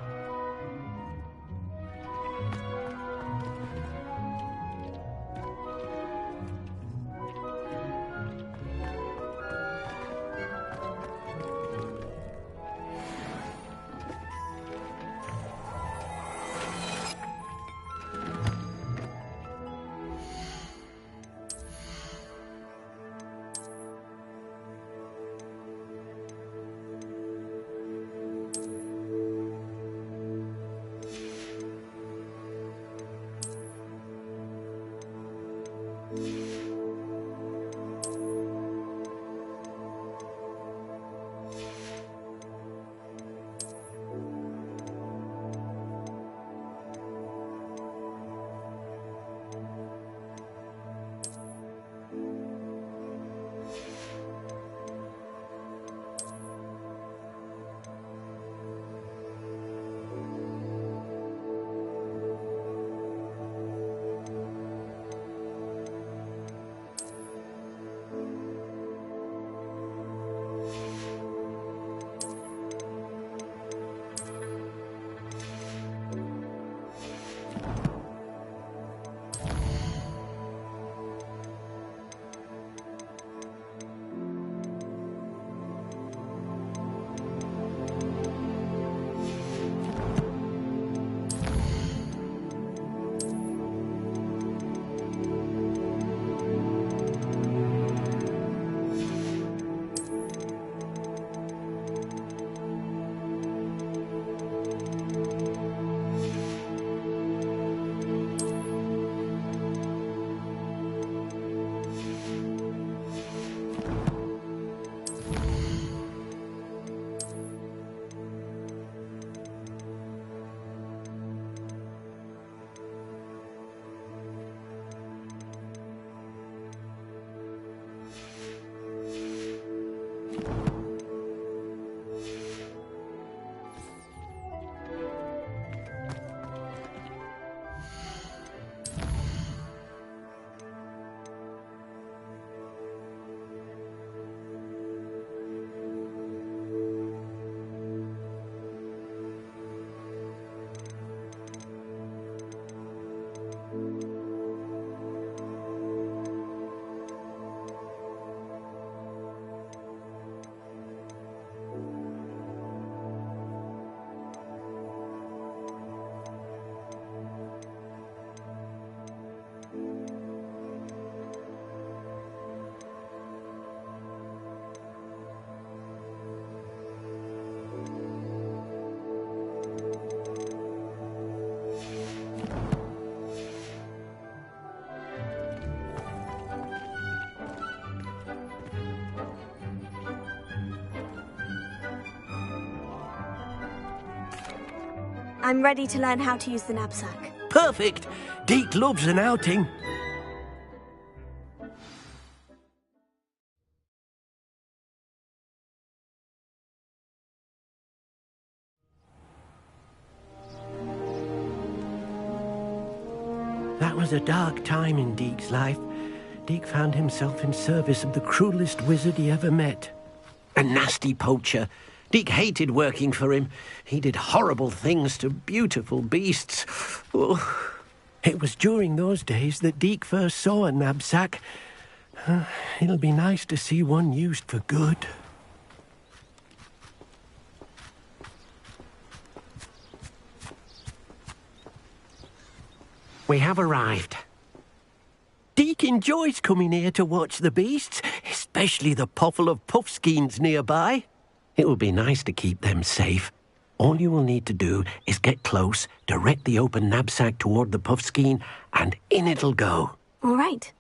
H: I'm ready to learn how to use the knapsack.
L: Perfect! Deke loves an outing. That was a dark time in Deke's life. Deke found himself in service of the cruelest wizard he ever met. A nasty poacher. Deke hated working for him. He did horrible things to beautiful beasts. Oh. It was during those days that Deke first saw a knapsack. It'll be nice to see one used for good. We have arrived. Deke enjoys coming here to watch the beasts, especially the potful of puffskeins nearby. It will be nice to keep them safe. All you will need to do is get close, direct the open knapsack toward the puffskein, and in it'll go.
H: All right.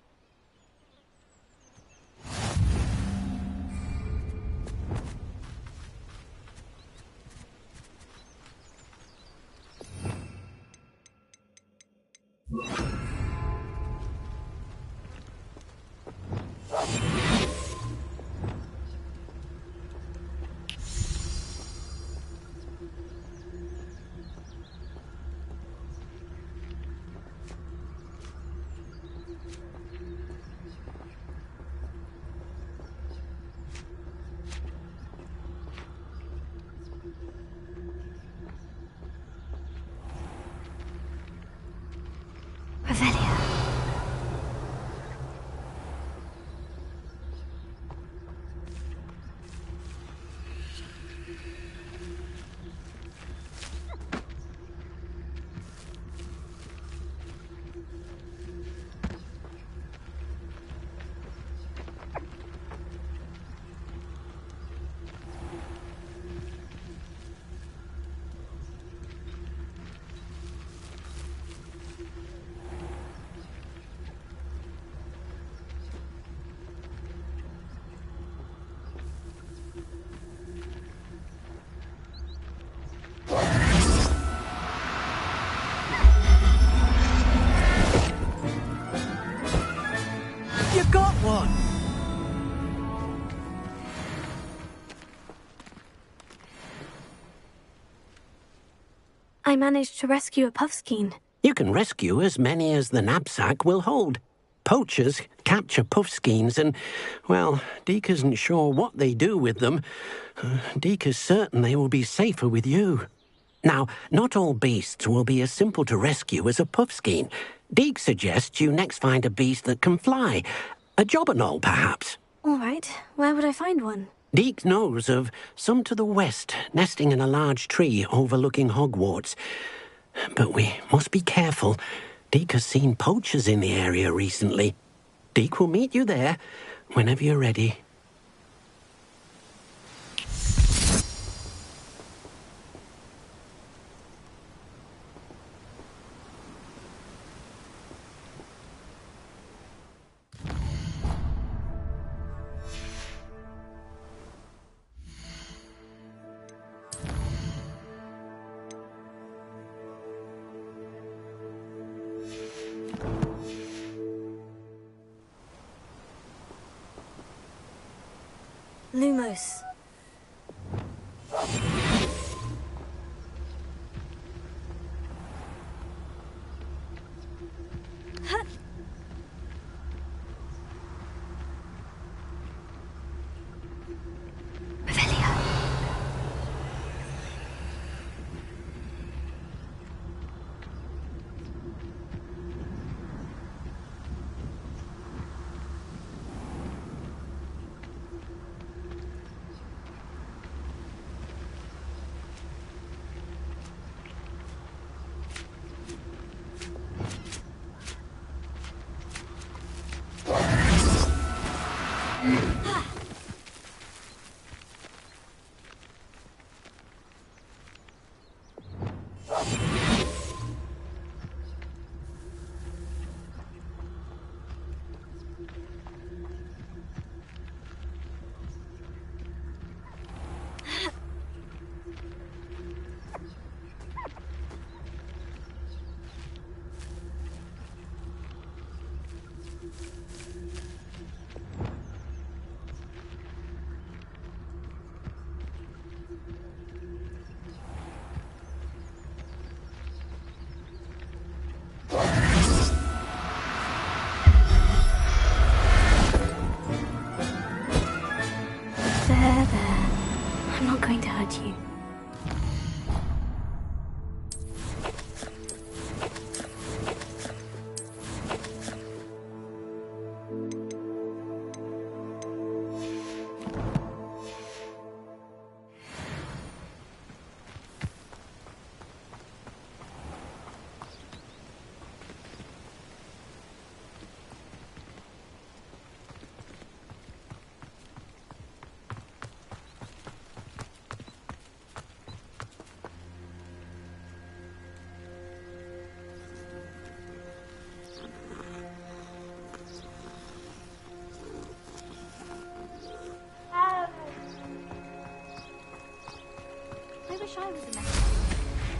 L: You got one!
H: I managed to rescue a puffskein.
L: You can rescue as many as the knapsack will hold. Poachers capture puffskeins and, well, Deke isn't sure what they do with them. Deke is certain they will be safer with you. Now, not all beasts will be as simple to rescue as a puffskein. Deke suggests you next find a beast that can fly. A jobberknoll, perhaps.
H: All right. Where would I find one?
L: Deke knows of some to the west, nesting in a large tree overlooking Hogwarts. But we must be careful. Deke has seen poachers in the area recently. Deke will meet you there whenever you're ready.
H: Lumos.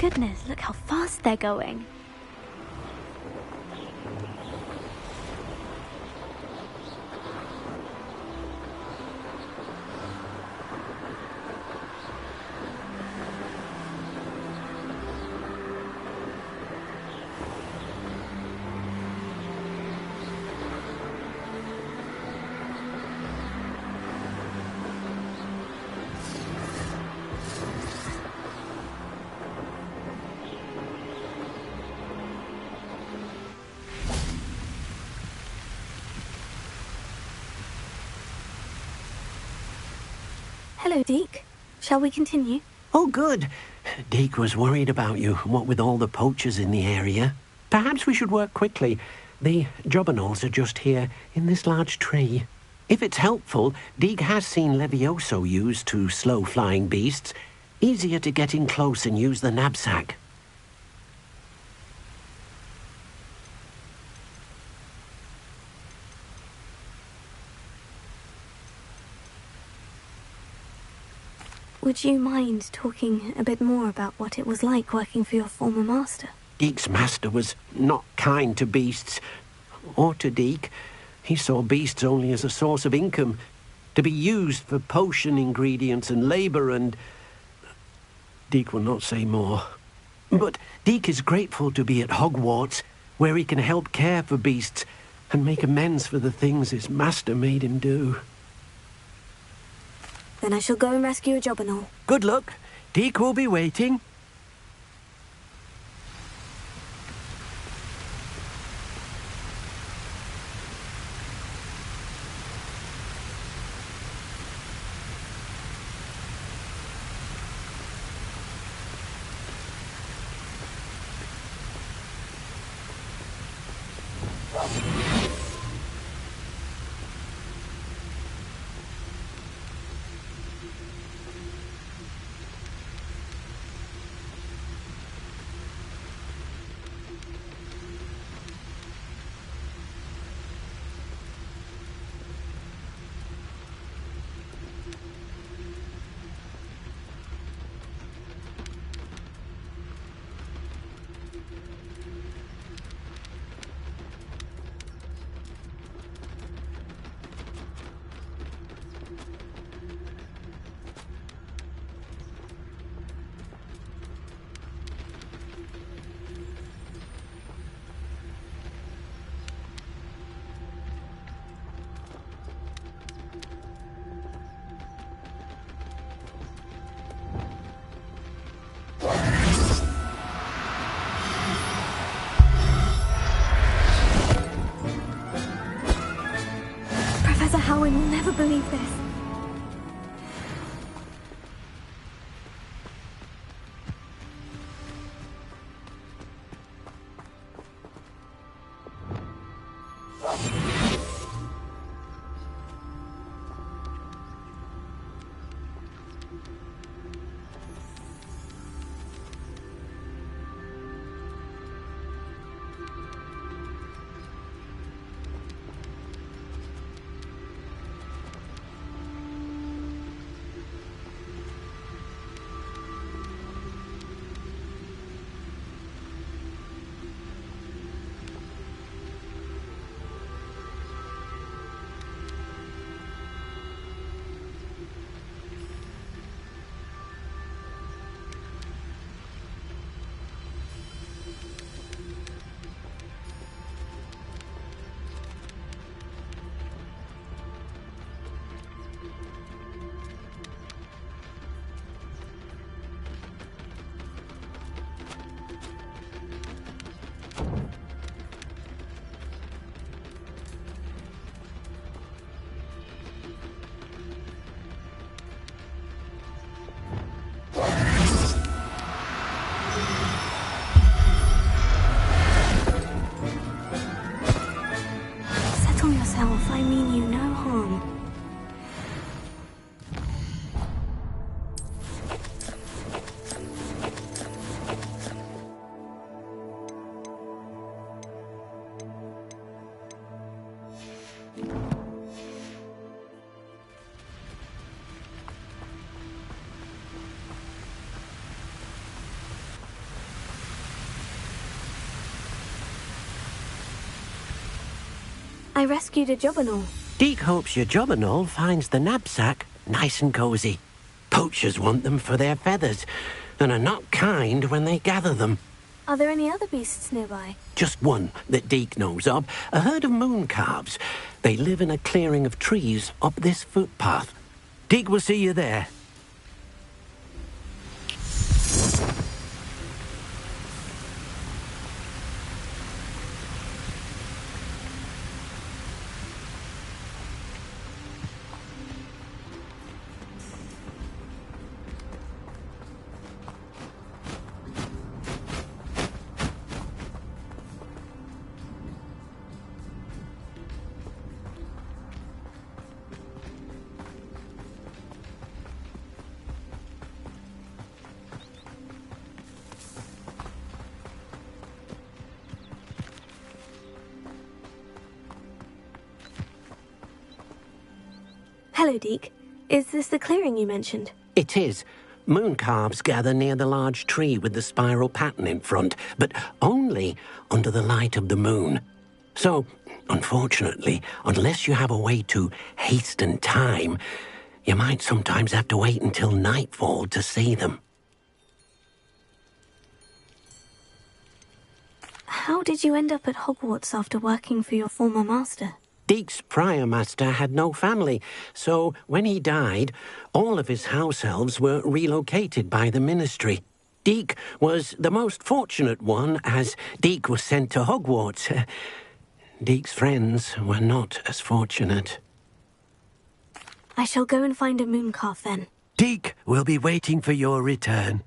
H: goodness, look how fast they're going. Hello, Deke. Shall we continue?
L: Oh, good. Deke was worried about you, what with all the poachers in the area. Perhaps we should work quickly. The jobberknolls are just here, in this large tree. If it's helpful, Deke has seen Levioso used to slow flying beasts. Easier to get in close and use the knapsack.
H: Would you mind talking a bit more about what it was like working for your former master?
L: Deke's master was not kind to beasts, or to Deke. He saw beasts only as a source of income, to be used for potion ingredients and labour, and... Deke will not say more. But Deke is grateful to be at Hogwarts, where he can help care for beasts and make amends for the things his master made him do.
H: Then I shall go and rescue a jobberknoll.
L: Good luck. Deke will be waiting.
H: I rescued a jobberknoll.
L: Deke hopes your jobberknoll finds the knapsack nice and cozy. Poachers want them for their feathers, and are not kind when they gather them.
H: Are there any other beasts nearby?
L: Just one that Deke knows of, a herd of moon calves. They live in a clearing of trees up this footpath. Deke will see you there.
H: Hello, Deke. Is this the clearing you mentioned?
L: It is. Moon calves gather near the large tree with the spiral pattern in front, but only under the light of the moon. So, unfortunately, unless you have a way to hasten time, you might sometimes have to wait until nightfall to see them.
H: How did you end up at Hogwarts after working for your former master?
L: Deke's prior master had no family, so when he died, all of his house elves were relocated by the ministry. Deke was the most fortunate one, as Deke was sent to Hogwarts. Deke's friends were not as fortunate.
H: I shall go and find a mooncalf then.
L: Deke will be waiting for your return.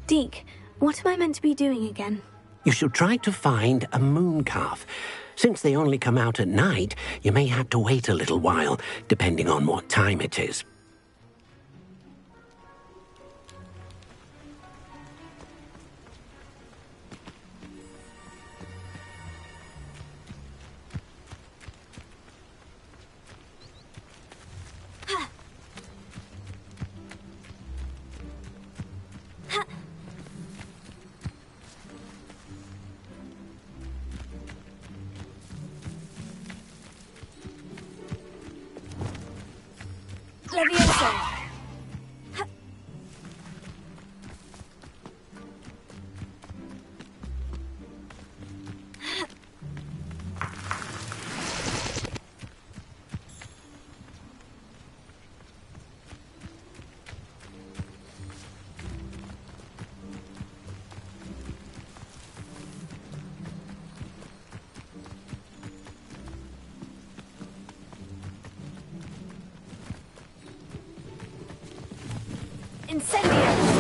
H: Deke, what am I meant to be doing again?
L: You should try to find a mooncalf. Since they only come out at night, you may have to wait a little while, depending on what time it is.
H: Incendio!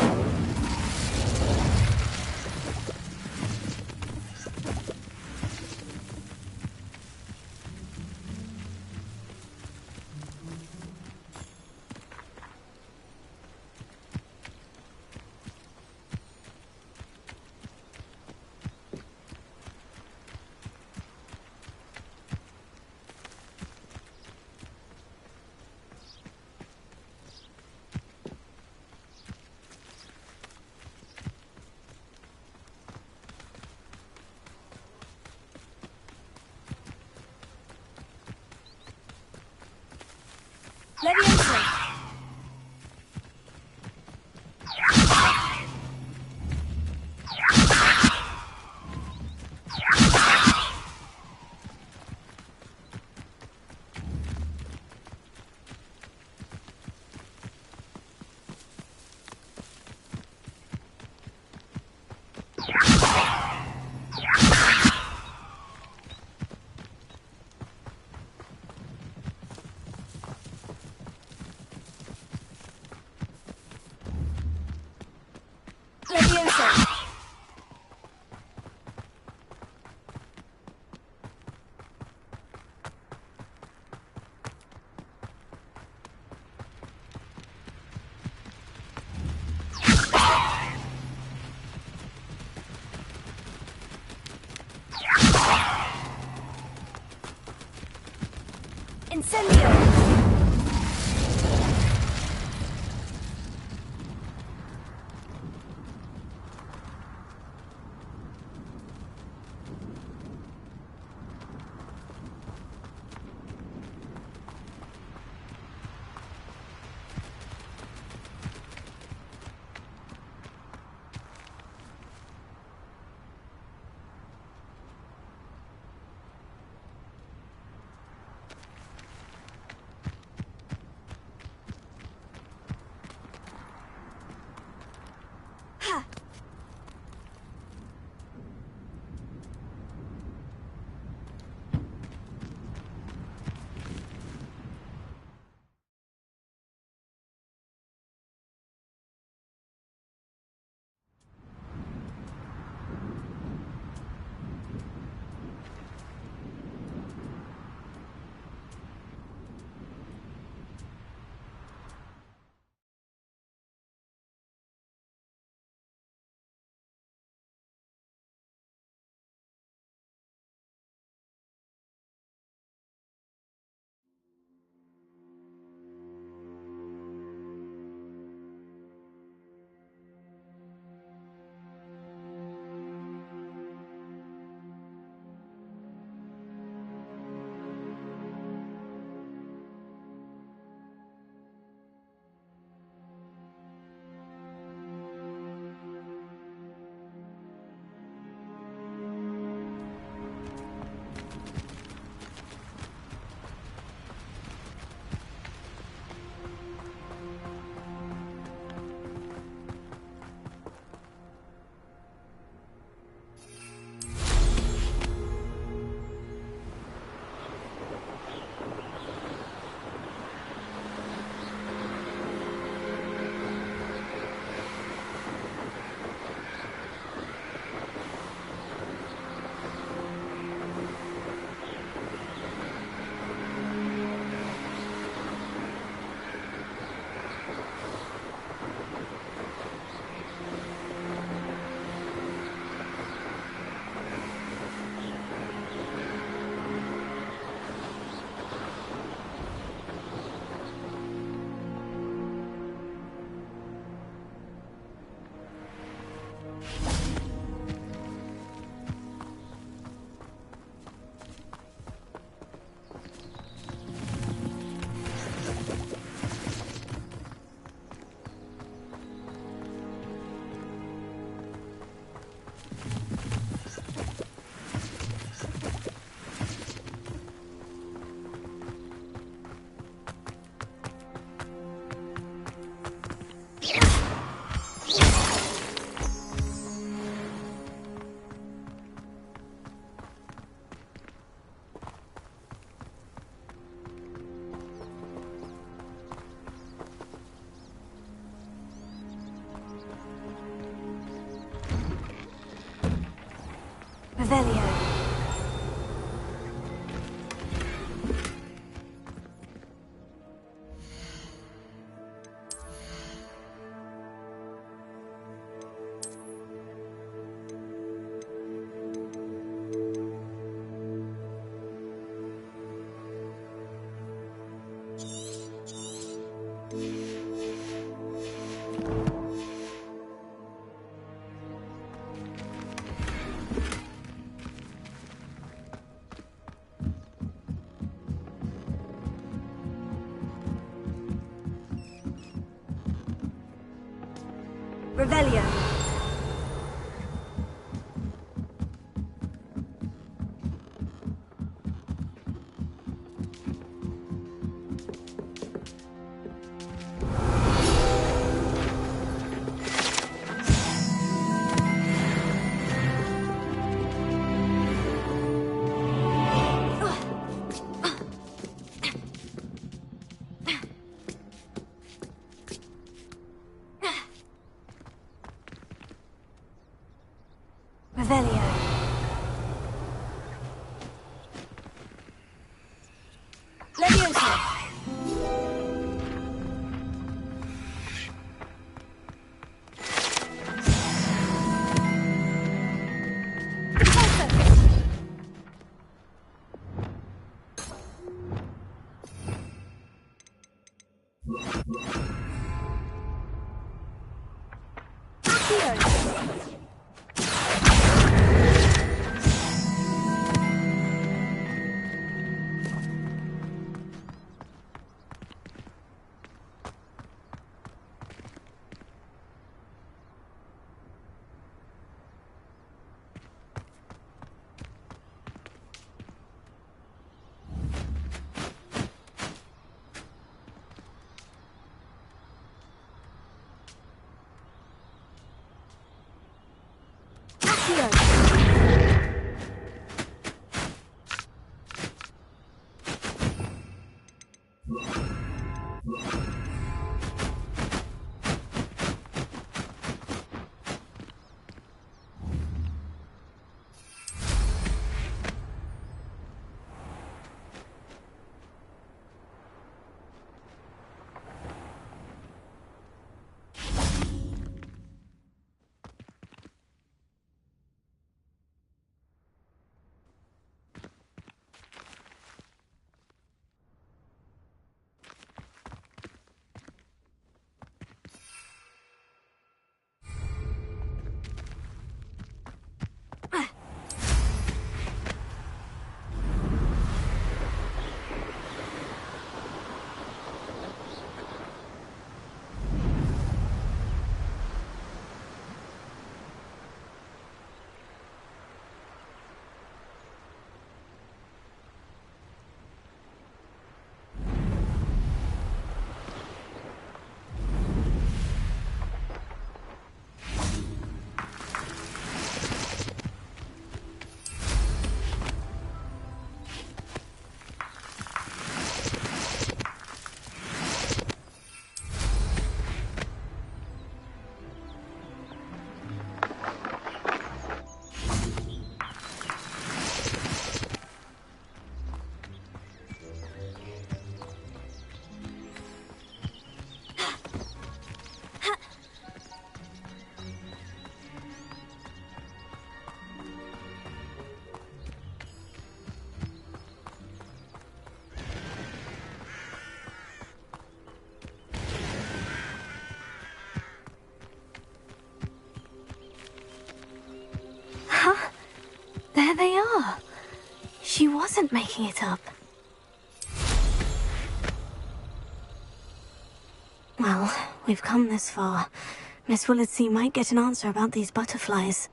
H: Leviosa! Incendio! Revelio. Revelio. Revelio. Leviosa. There they are. She wasn't making it up. Well, we've come this far. Miss Willetsey might get an answer about these butterflies.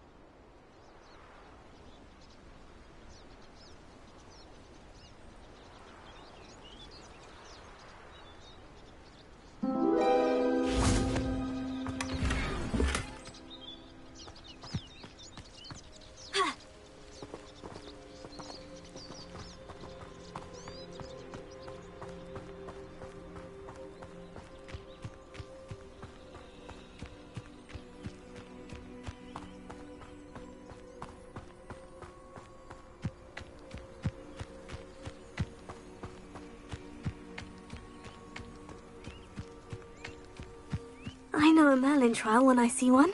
H: for a Merlin trial when I see one.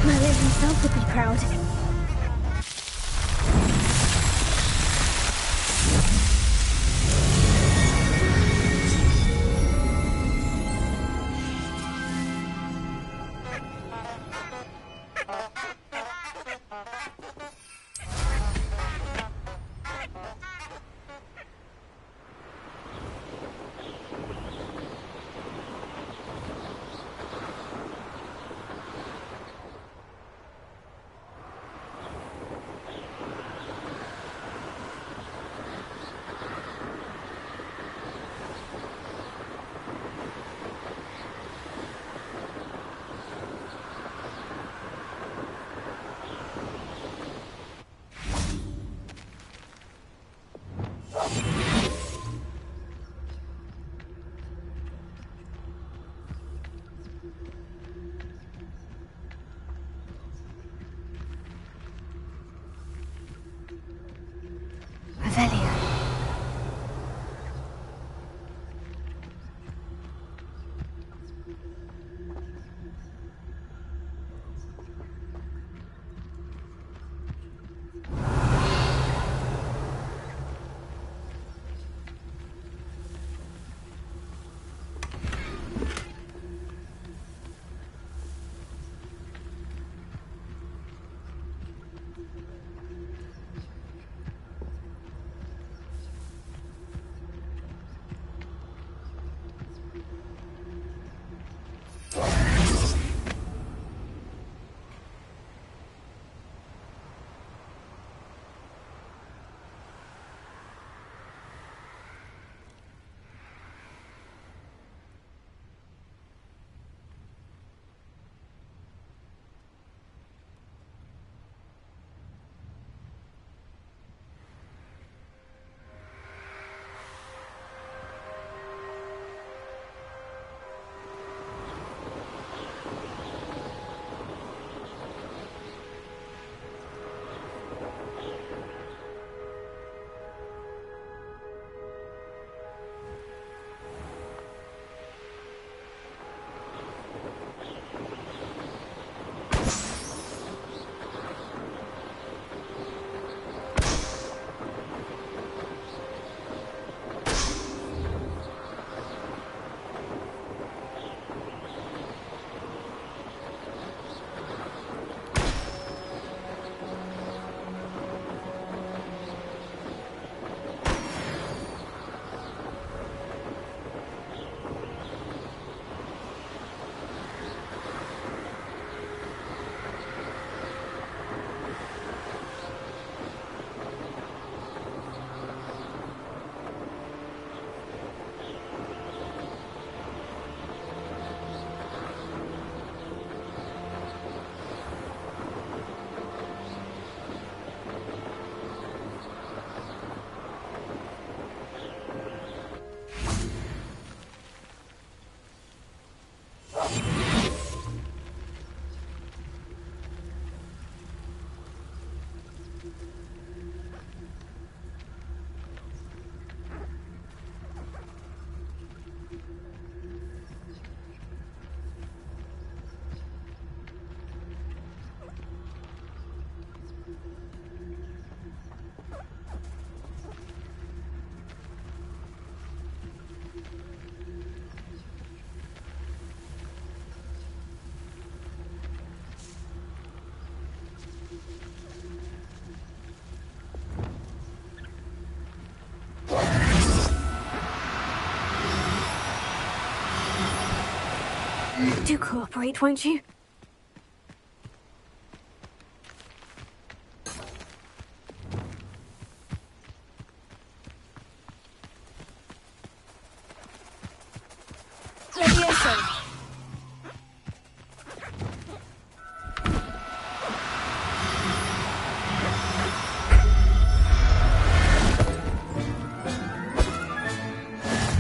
H: Merlin himself would be proud. Do cooperate, won't you?
O: Levioso.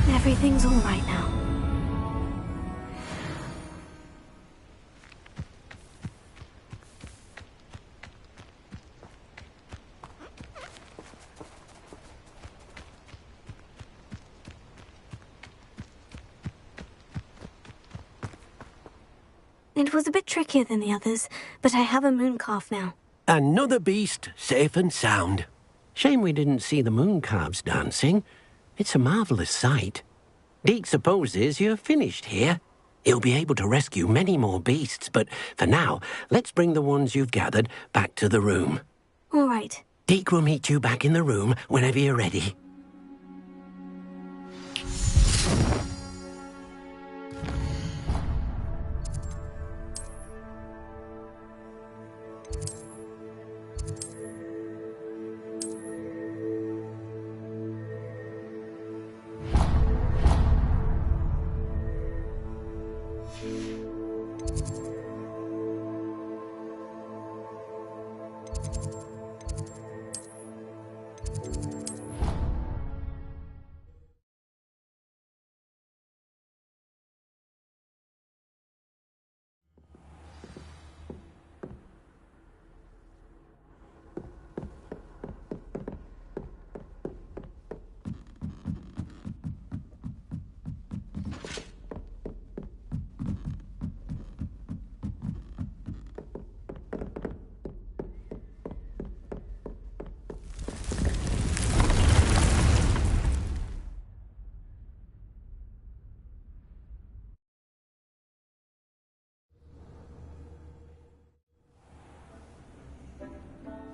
H: Everything's all right now. It was a bit trickier than the others, but I have a moon calf now.
L: Another beast, safe and sound. Shame we didn't see the moon calves dancing. It's a marvellous sight. Deke supposes you're finished here. He'll be able to rescue many more beasts, but for now, let's bring the ones you've gathered back to the room.
H: All right.
L: Deke will meet you back in the room whenever you're ready.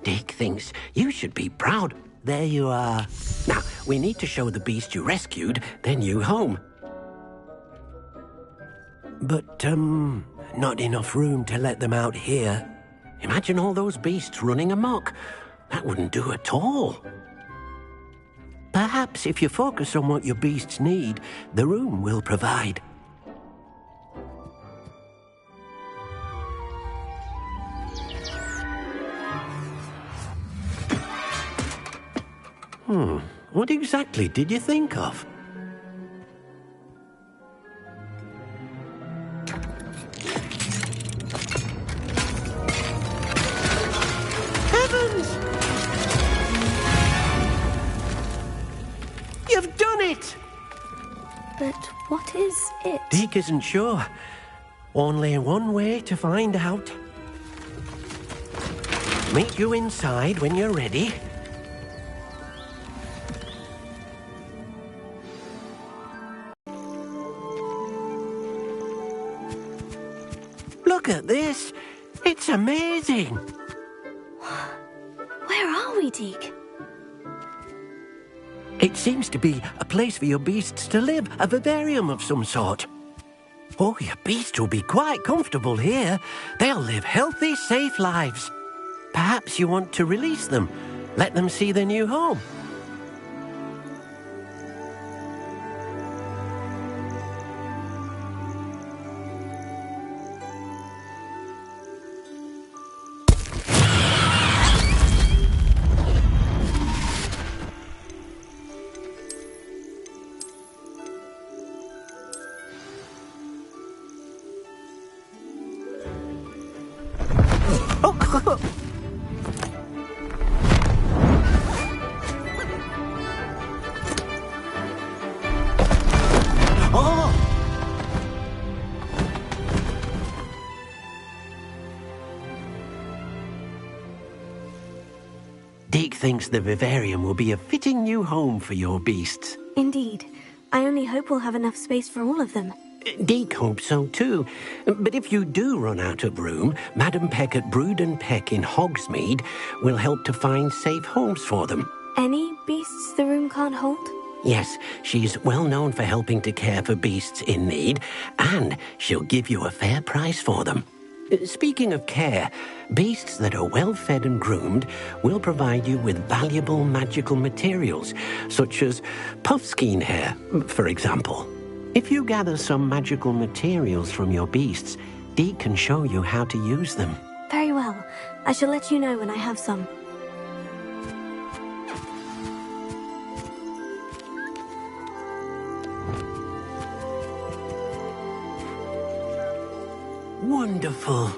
L: Deke thinks you should be proud. There you are. Now, we need to show the beast you rescued their new home. But, not enough room to let them out here. Imagine all those beasts running amok. That wouldn't do at all. Perhaps if you focus on what your beasts need, the room will provide. What exactly did you think of? Heavens! You've done it!
H: But what is it?
L: Deke isn't sure. Only one way to find out. Meet you inside when you're ready. Look at this. It's amazing.
H: Where are we, Deke?
L: It seems to be a place for your beasts to live, a vivarium of some sort. Oh, your beasts will be quite comfortable here. They'll live healthy, safe lives. Perhaps you want to release them, let them see their new home. Deke thinks the vivarium will be a fitting new home for your beasts.
H: Indeed. I only hope we'll have enough space for all of them.
L: Deke hopes so too. But if you do run out of room, Madam Peck at Brood and Peck in Hogsmeade will help to find safe homes for them.
H: Any beasts the room can't hold?
L: Yes, she's well known for helping to care for beasts in need, and she'll give you a fair price for them. Speaking of care, beasts that are well fed and groomed will provide you with valuable magical materials, such as puffskein hair, for example. If you gather some magical materials from your beasts, Dee can show you how to use them.
H: Very well. I shall let you know when I have some.
L: Wonderful.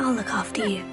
H: I'll look after you.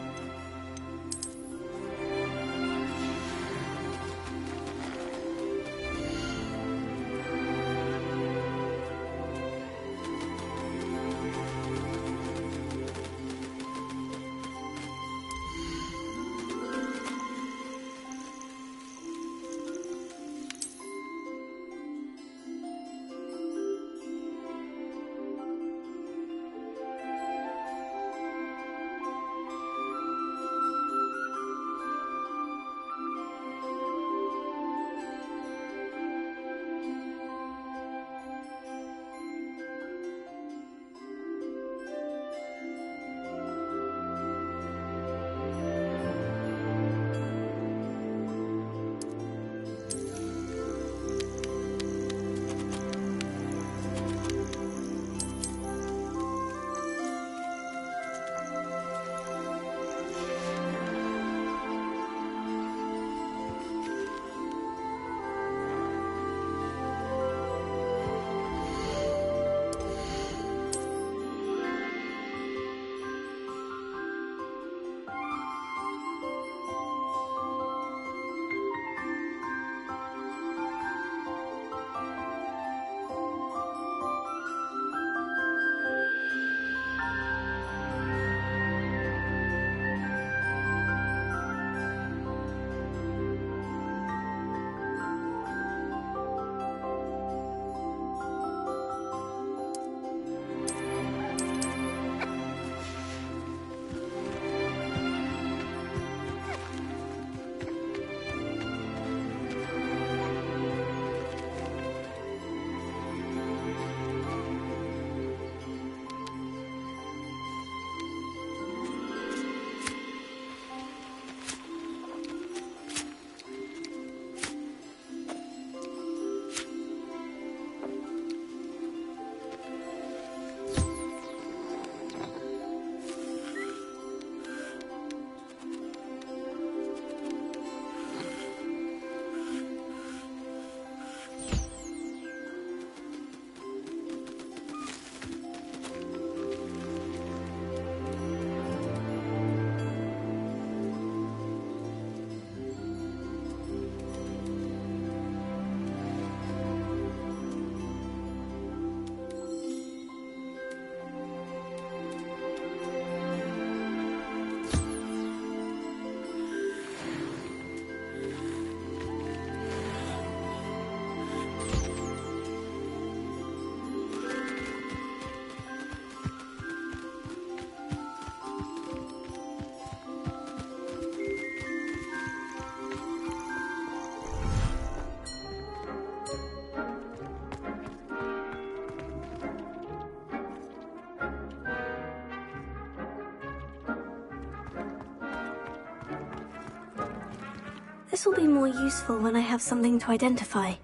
H: This will be more useful when I have something to identify.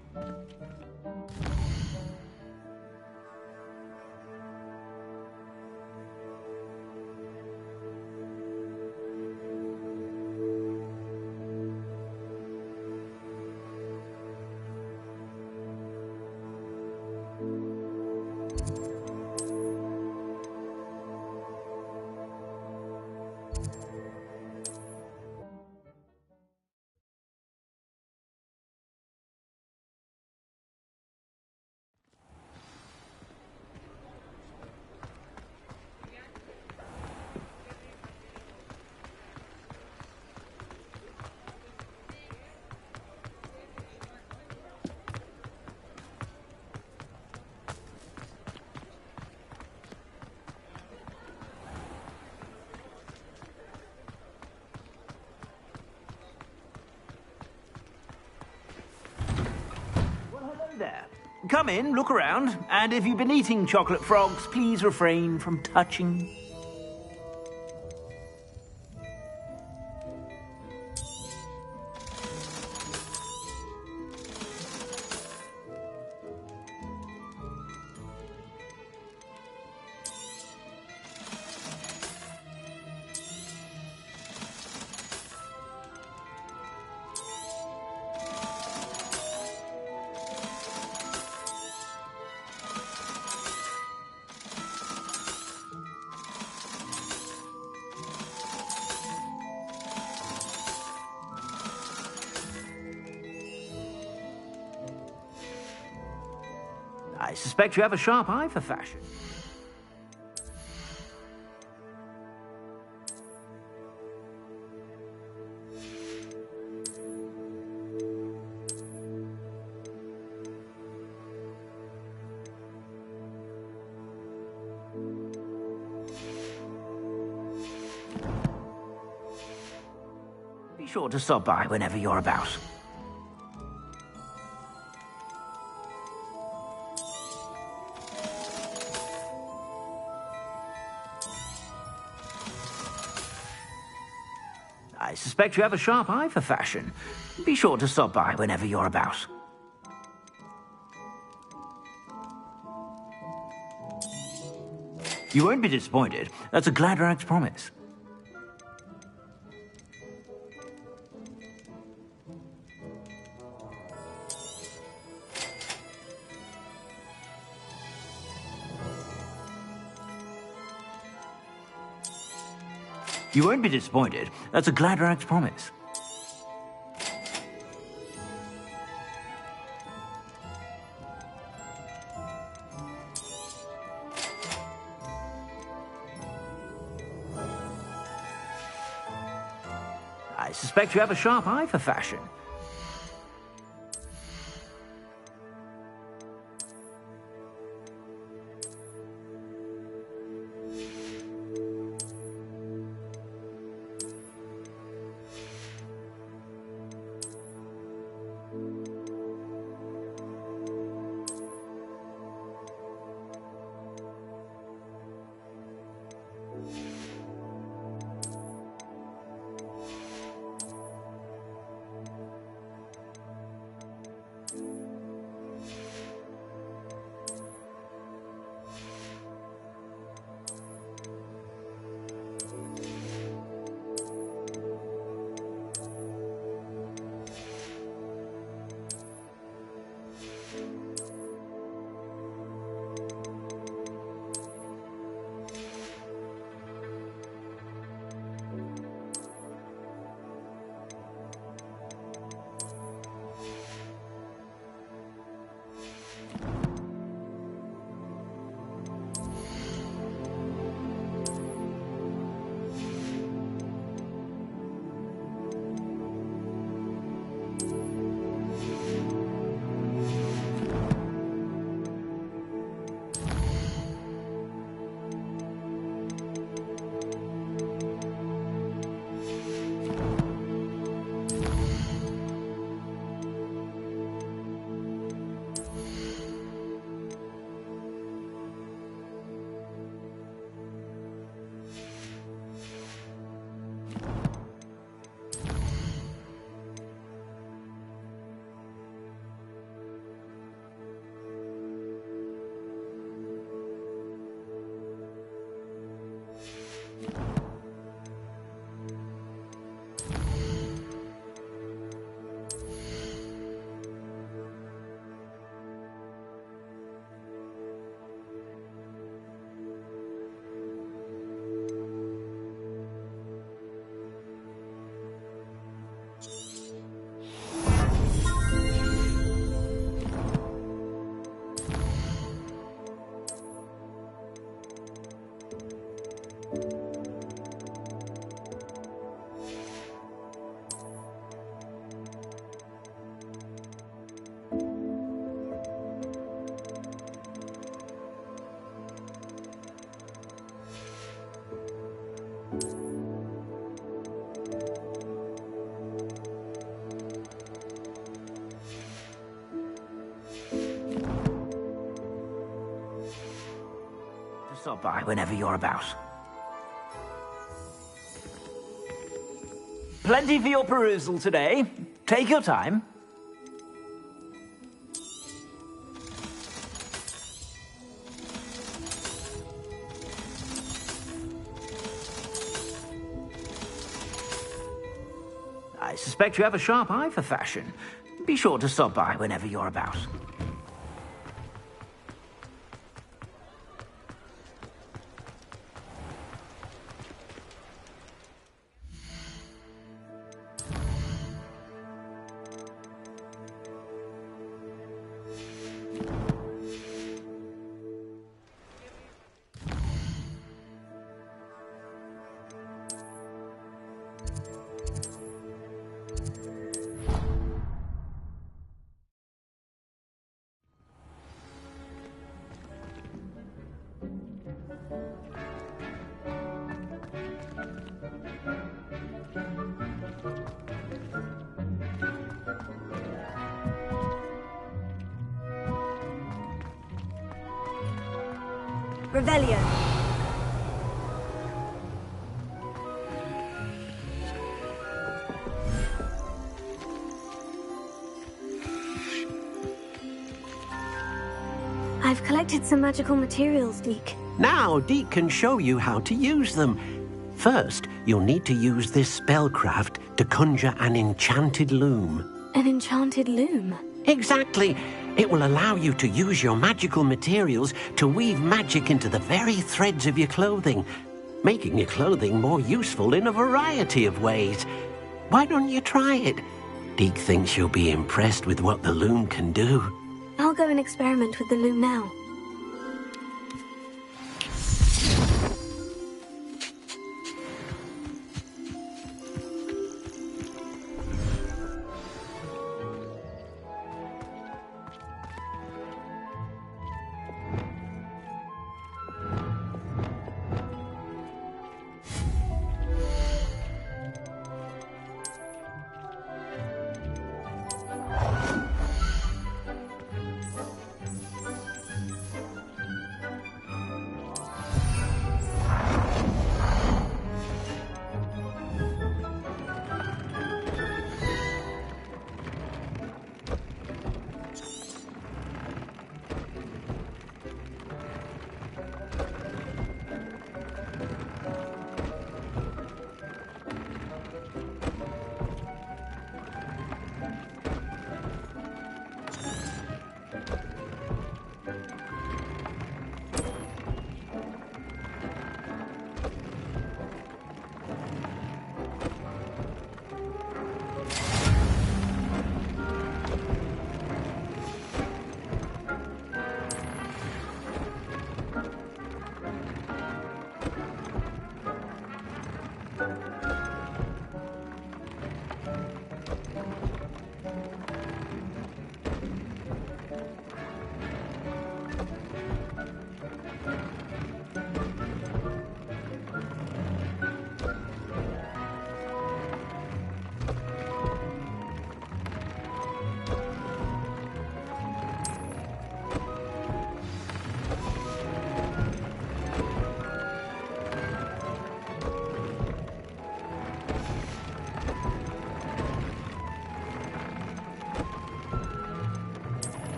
G: There. Come in, look around, and if you've been eating chocolate frogs, please refrain from touching. I suspect you have a sharp eye for fashion. Be sure to stop by whenever you're about. I suspect you have a sharp eye for fashion. Be sure to stop by whenever you're about. You won't be disappointed. That's a Gladrax promise. You won't be disappointed. That's a Gladrax promise. I suspect you have a sharp eye for fashion. Stop by whenever you're about. Plenty for your perusal today. Take your time. I suspect you have a sharp eye for fashion. Be sure to stop by whenever you're about.
I: Revelio.
H: I've collected some magical materials, Deke.
L: Now, Deke can show you how to use them. First, you'll need to use this spellcraft to conjure an enchanted loom.
H: An enchanted loom?
L: Exactly. It will allow you to use your magical materials to weave magic into the very threads of your clothing, making your clothing more useful in a variety of ways. Why don't you try it? Deke thinks you'll be impressed with what the loom can do.
H: I'll go and experiment with the loom now.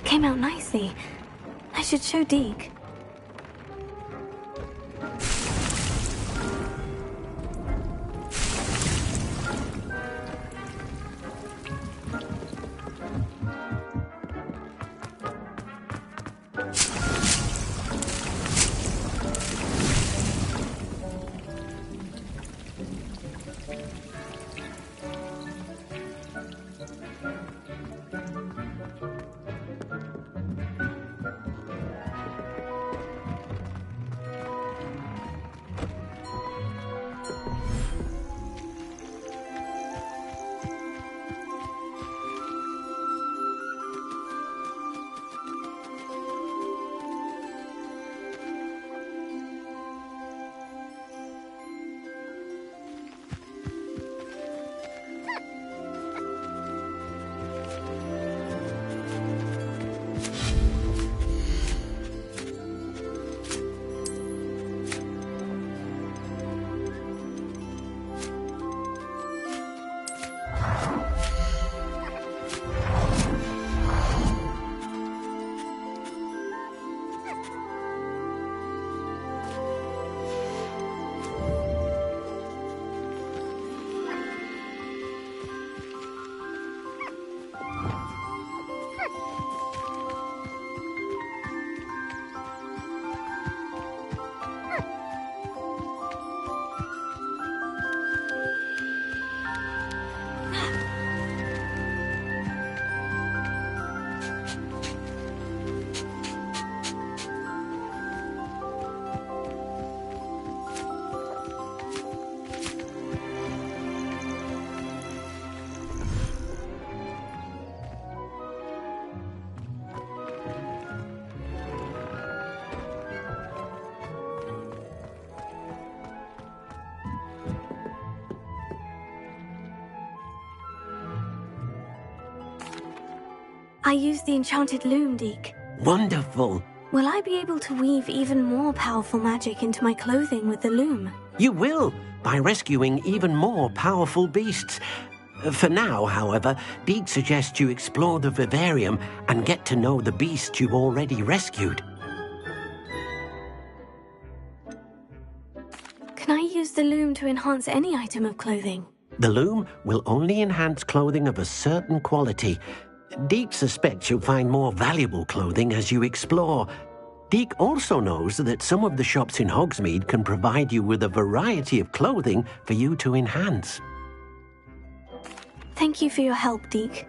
H: Came out nicely. I should show Deke. I used the enchanted loom, Deke.
L: Wonderful.
H: Will I be able to weave even more powerful magic into my clothing with the loom?
L: You will, by rescuing even more powerful beasts. For now, however, Deke suggests you explore the vivarium and get to know the beasts you've already rescued.
H: Can I use the loom to enhance any item of clothing?
L: The loom will only enhance clothing of a certain quality. Deke suspects you'll find more valuable clothing as you explore. Deke also knows that some of the shops in Hogsmeade can provide you with a variety of clothing for you to enhance.
H: Thank you for your help, Deke.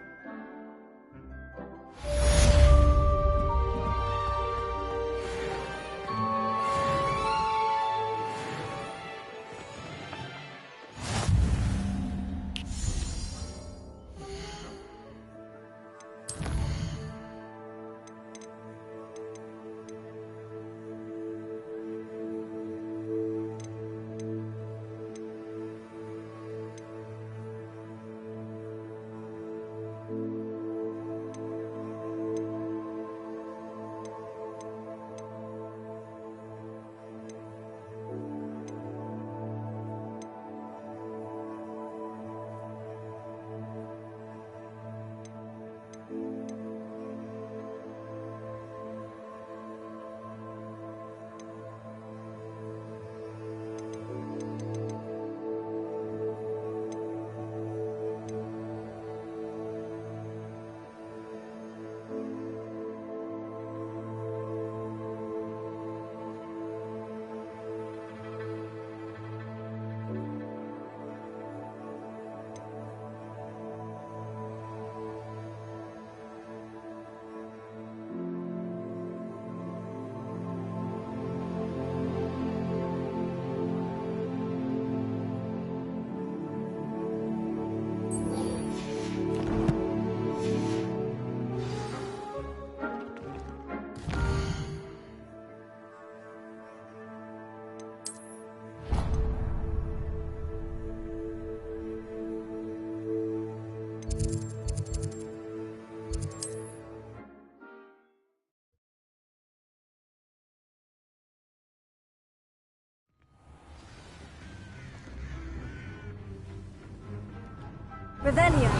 H: Revelio.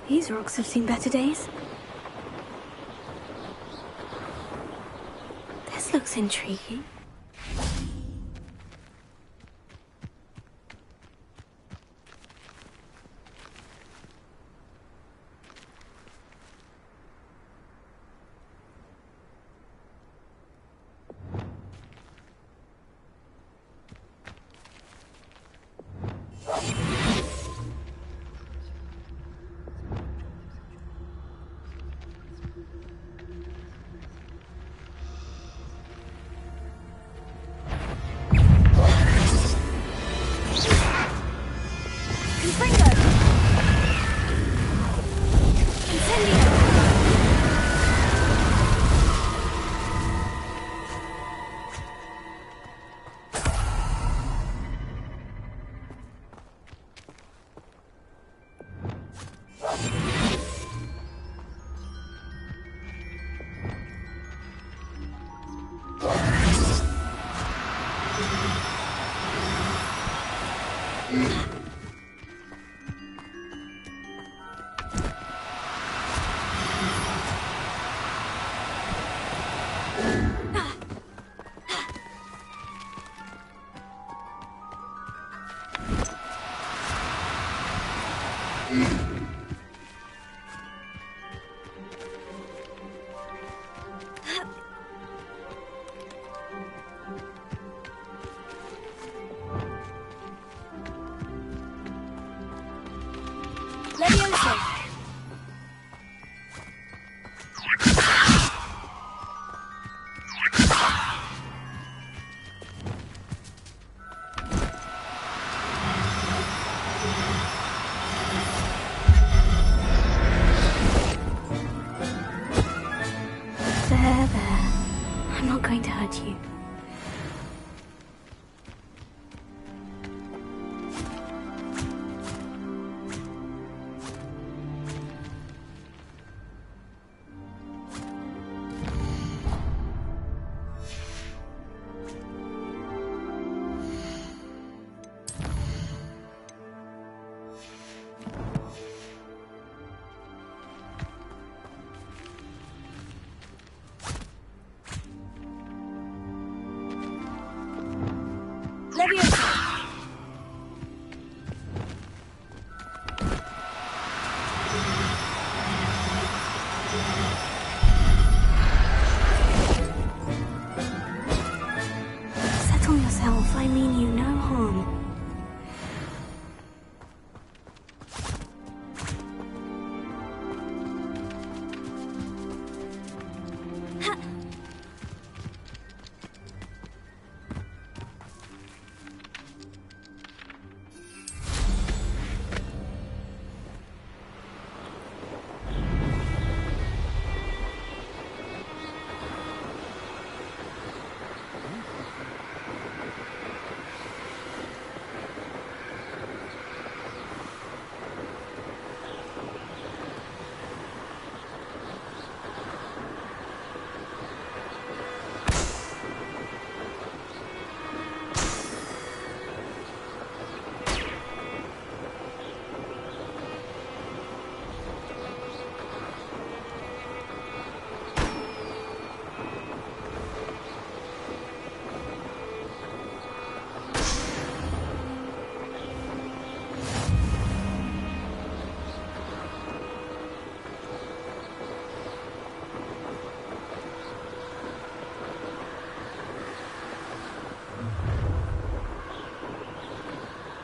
H: These rocks have seen better days. This looks intriguing. There. I'm not going to hurt you. Settle yourself. I mean you no harm.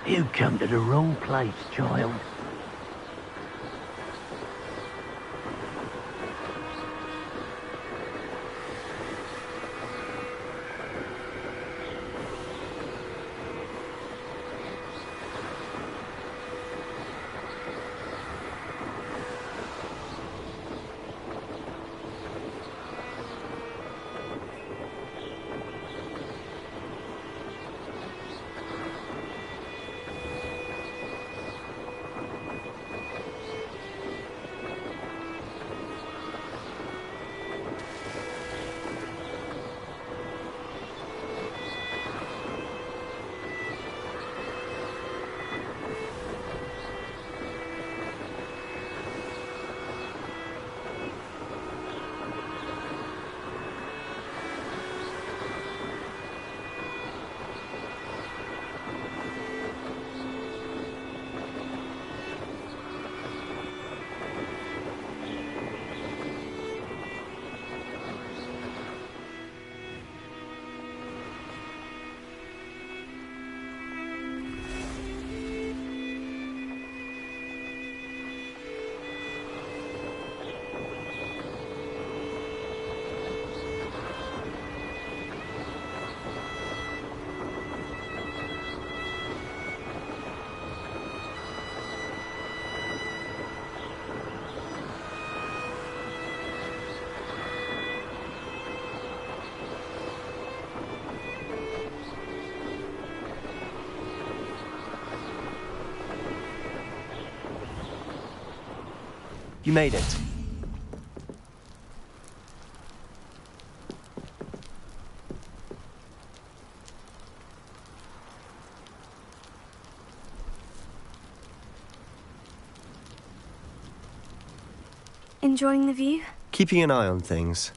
F: You come to the wrong place, child.
N: You made it.
H: Enjoying the view?
N: Keeping an eye on things.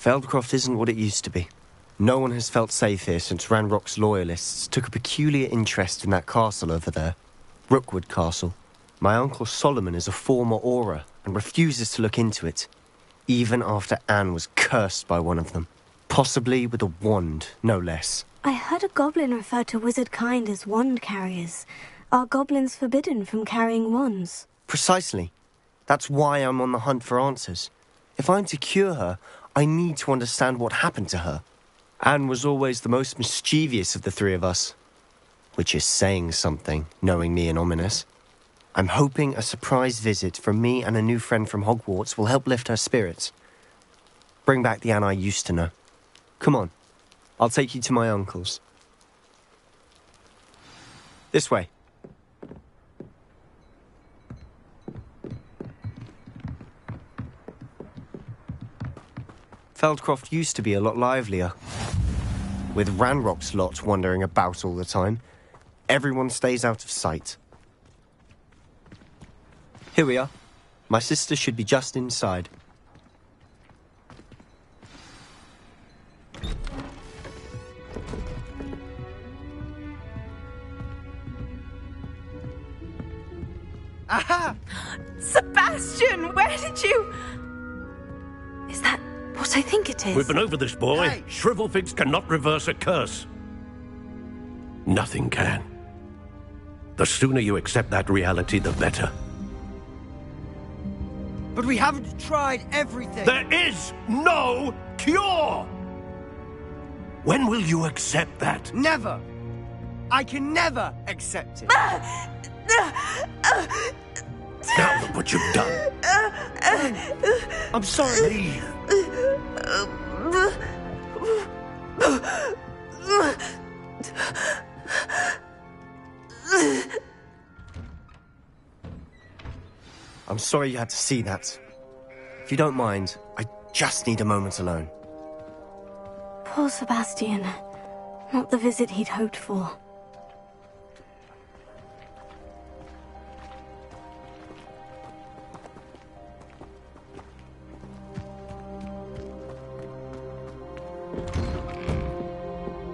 N: Feldcroft isn't what it used to be. No one has felt safe here since Ranrock's loyalists took a peculiar interest in that castle over there. Rookwood Castle. My Uncle Solomon is a former Auror and refuses to look into it, even after Anne was cursed by one of them. Possibly with a wand, no less.
H: I heard a goblin refer to wizard kind as wand carriers. Are goblins forbidden from carrying wands?
N: Precisely. That's why I'm on the hunt for answers. If I'm to cure her, I need to understand what happened to her. Anne was always the most mischievous of the three of us. Which is saying something, knowing me and ominous. I'm hoping a surprise visit from me and a new friend from Hogwarts will help lift her spirits. Bring back the Anne I used to know. Come on, I'll take you to my uncle's. This way. Feldcroft used to be a lot livelier. With Ranrock's lot wandering about all the time, everyone stays out of sight. Here we are. My sister should be just inside.
C: Aha! Sebastian, where did you... Is that what I think it is?
E: We've been over this, boy.
C: Hey.
E: Shrivelfigs cannot reverse a curse. Nothing can. The sooner you accept that reality, the better.
Q: But we haven't tried everything.
E: There is no cure! When will you accept that?
Q: Never. I can never accept it.
E: Now look what you've done.
N: I'm sorry.
E: Leave.
N: I'm sorry you had to see that. If you don't mind, I just need a moment alone.
H: Poor Sebastian. Not the visit he'd hoped for.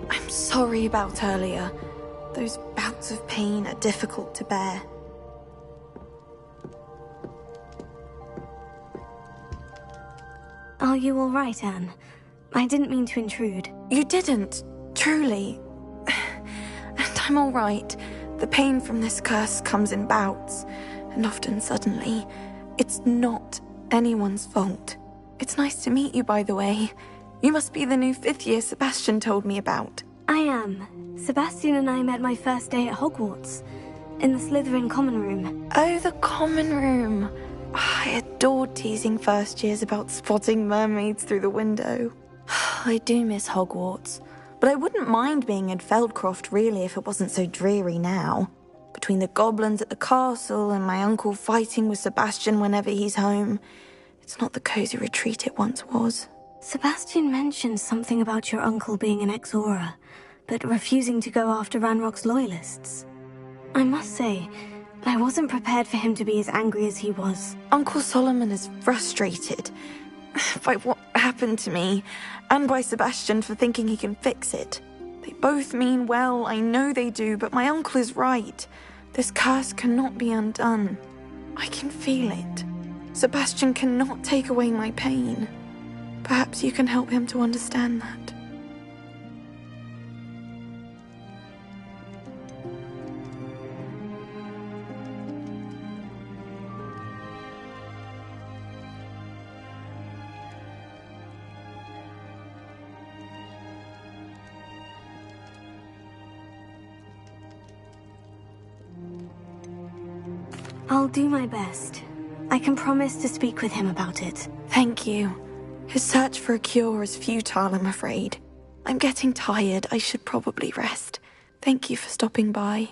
C: I'm sorry about earlier. Those bouts of pain are difficult to bear.
H: Are you all right, Anne? I didn't mean to intrude.
C: You didn't, truly. And I'm all right. The pain from this curse comes in bouts, and often suddenly. It's not anyone's fault. It's nice to meet you, by the way. You must be the new 5th year Sebastian told me about.
H: I am. Sebastian and I met my first day at Hogwarts, in the Slytherin common room.
C: Oh, the common room. I adored teasing first years about spotting mermaids through the window. I do miss Hogwarts, but I wouldn't mind being in Feldcroft really if it wasn't so dreary now. Between the goblins at the castle and my uncle fighting with Sebastian whenever he's home, it's not the cozy retreat it once was.
H: Sebastian mentioned something about your uncle being an ex-Auror, but refusing to go after Ranrock's loyalists. I must say, I wasn't prepared for him to be as angry as he was.
C: Uncle Solomon is frustrated by what happened to me, and by Sebastian for thinking he can fix it. They both mean well, I know they do, but my uncle is right. This curse cannot be undone. I can feel it. Sebastian cannot take away my pain. Perhaps you can help him to understand that.
H: I'll do my best. I can promise to speak with him about it.
C: Thank you. His search for a cure is futile, I'm afraid. I'm getting tired. I should probably rest. Thank you for stopping by.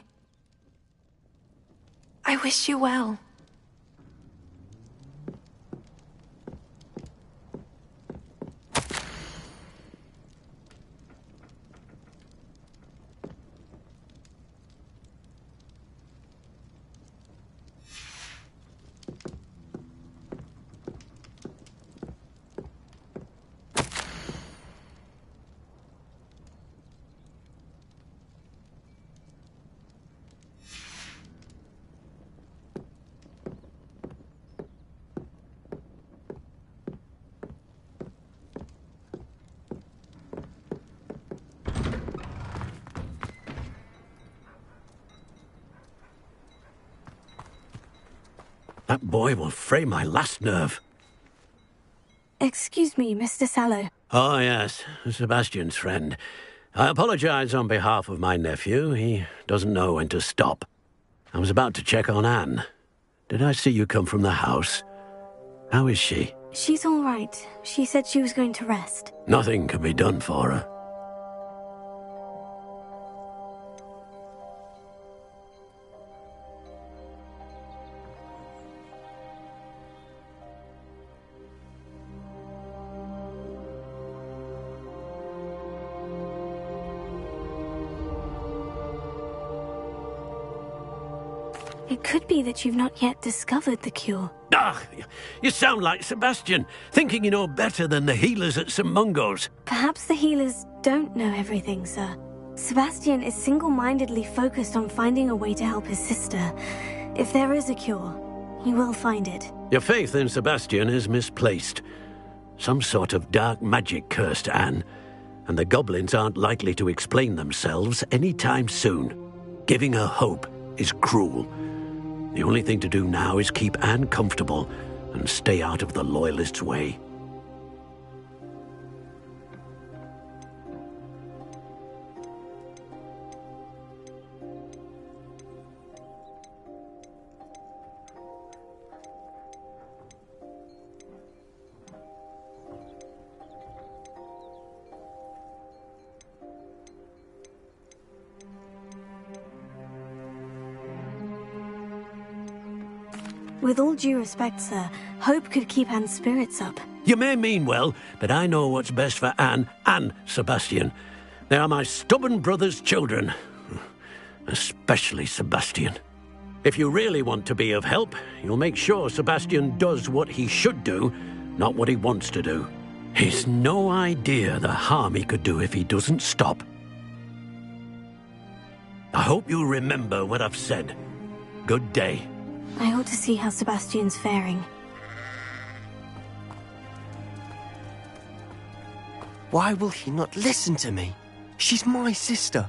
C: I wish you well.
L: That boy will fray my last nerve.
H: Excuse me, Mr. Sallow.
L: Oh, yes, Sebastian's friend. I apologize on behalf of my nephew. He doesn't know when to stop. I was about to check on Anne. Did I see you come from the house? How is she?
H: She's all right. She said she was going to rest.
L: Nothing can be done for her.
H: It could be that you've not yet discovered the cure.
L: Ah, you sound like Sebastian, thinking you know better than the healers at St. Mungo's.
H: Perhaps the healers don't know everything, sir. Sebastian is single-mindedly focused on finding a way to help his sister. If there is a cure, he will find it.
L: Your faith in Sebastian is misplaced. Some sort of dark magic cursed Anne, and the goblins aren't likely to explain themselves anytime soon. Giving her hope is cruel. The only thing to do now is keep Anne comfortable and stay out of the Loyalists' way.
H: With all due respect, sir, hope could keep Anne's spirits up.
L: You may mean well, but I know what's best for Anne and Sebastian. They are my stubborn brother's children. Especially Sebastian. If you really want to be of help, you'll make sure Sebastian does what he should do, not what he wants to do. He's no idea the harm he could do if he doesn't stop. I hope you'll remember what I've said. Good day.
H: I ought to see how Sebastian's faring.
Q: Why will he not listen to me? She's my sister.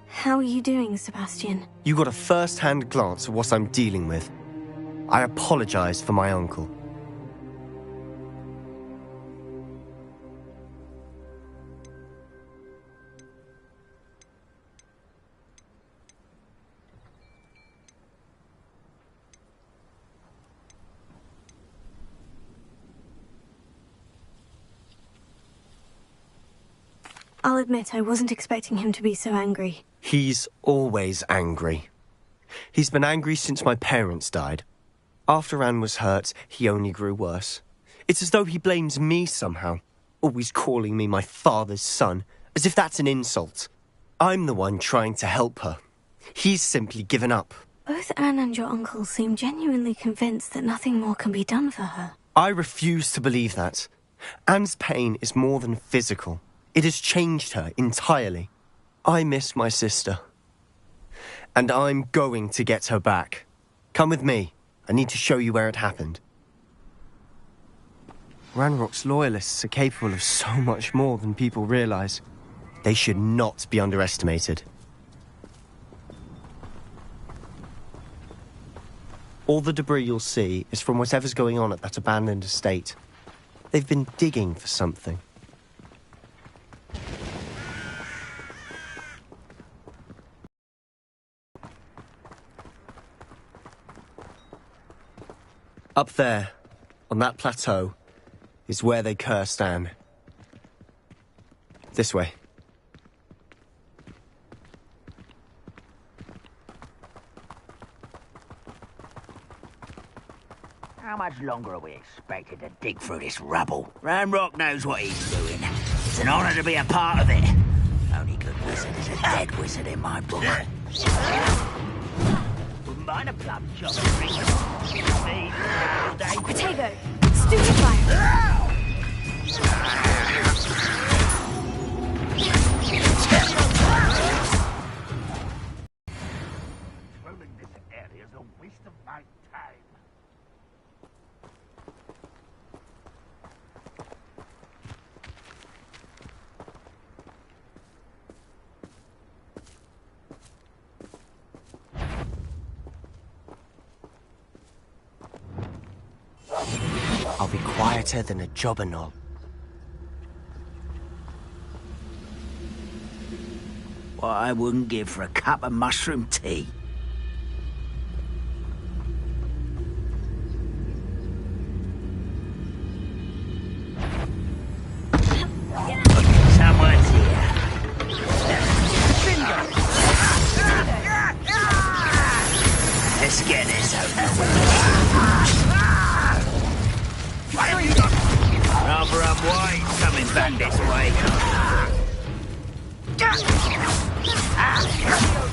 H: How are you doing, Sebastian?
Q: You got a first-hand glance at what I'm dealing with. I apologize for my uncle.
H: I'll admit I wasn't expecting him to be so angry.
Q: He's always angry. He's been angry since my parents died. After Anne was hurt, he only grew worse. It's as though he blames me somehow, always calling me my father's son, as if that's an insult. I'm the one trying to help her. He's simply given up.
H: Both Anne and your uncle seem genuinely convinced that nothing more can be done for her.
Q: I refuse to believe that. Anne's pain is more than physical. It has changed her entirely. I miss my sister. And I'm going to get her back. Come with me. I need to show you where it happened. Ranrock's loyalists are capable of so much more than people realize. They should not be underestimated. All the debris you'll see is from whatever's going on at that abandoned estate. They've been digging for something. Up there, on that plateau, is where they cursed Anne. This way.
F: How much longer are we expected to dig through this rubble? Ranrock knows what he's doing. It's an honor to be a part of it. Only good wizard is a dead wizard in my book. Wouldn't mind a plum chop.
H: Potato, stupefy!
E: Roaming this area is a waste of my time.
Q: I'll be quieter than a jobberknoll.
F: What I wouldn't give for a cup of mushroom tea. Someone's here. Let's get this over with. Rather unwise coming back this way.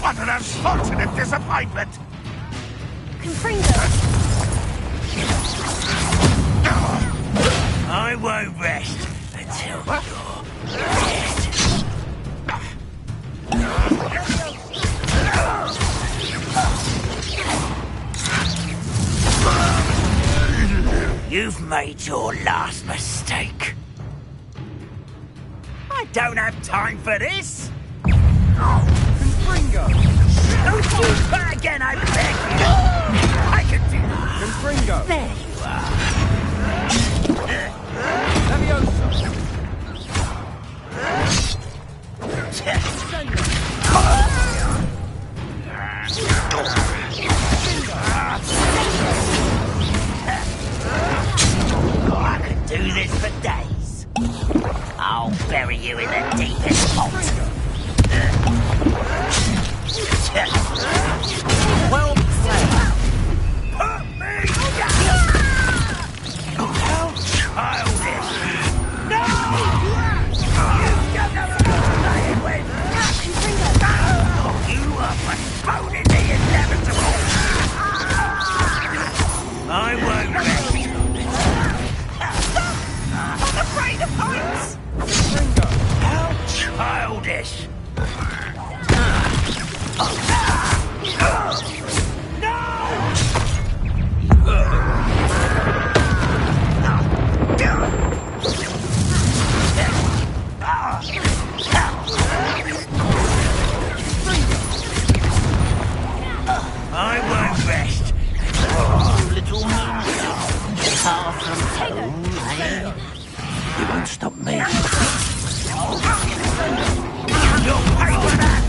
E: What an unfortunate disappointment!
H: Confringo!
F: I won't rest until you're dead. You've made your last mistake. I don't have time for this.
K: Confringo!
F: Don't do that again, I beg you! I can do that!
K: Confringo!
F: There you are!
K: Levioso!
F: Oh, I could do this for days. I'll bury you in the deepest vault. Well played. Put me down! How childish! No! You've got no playing with! You are postponing the inevitable! I won't rest. I'm afraid of heights! How childish! I won't rest. Oh, little moon. Far from home, eh? You won't stop me. You'll pay for that!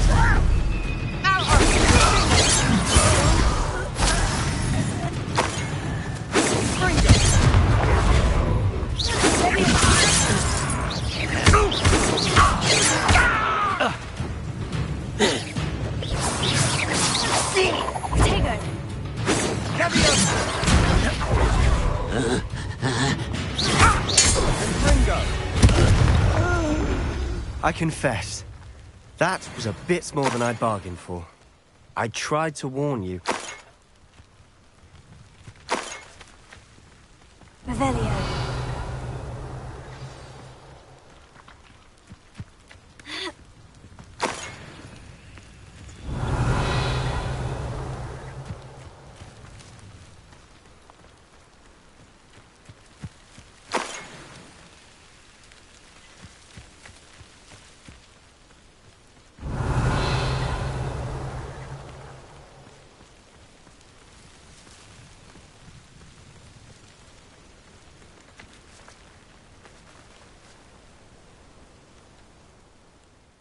Q: I confess, that was a bit more than I bargained for. I tried to warn you.
H: Revelio.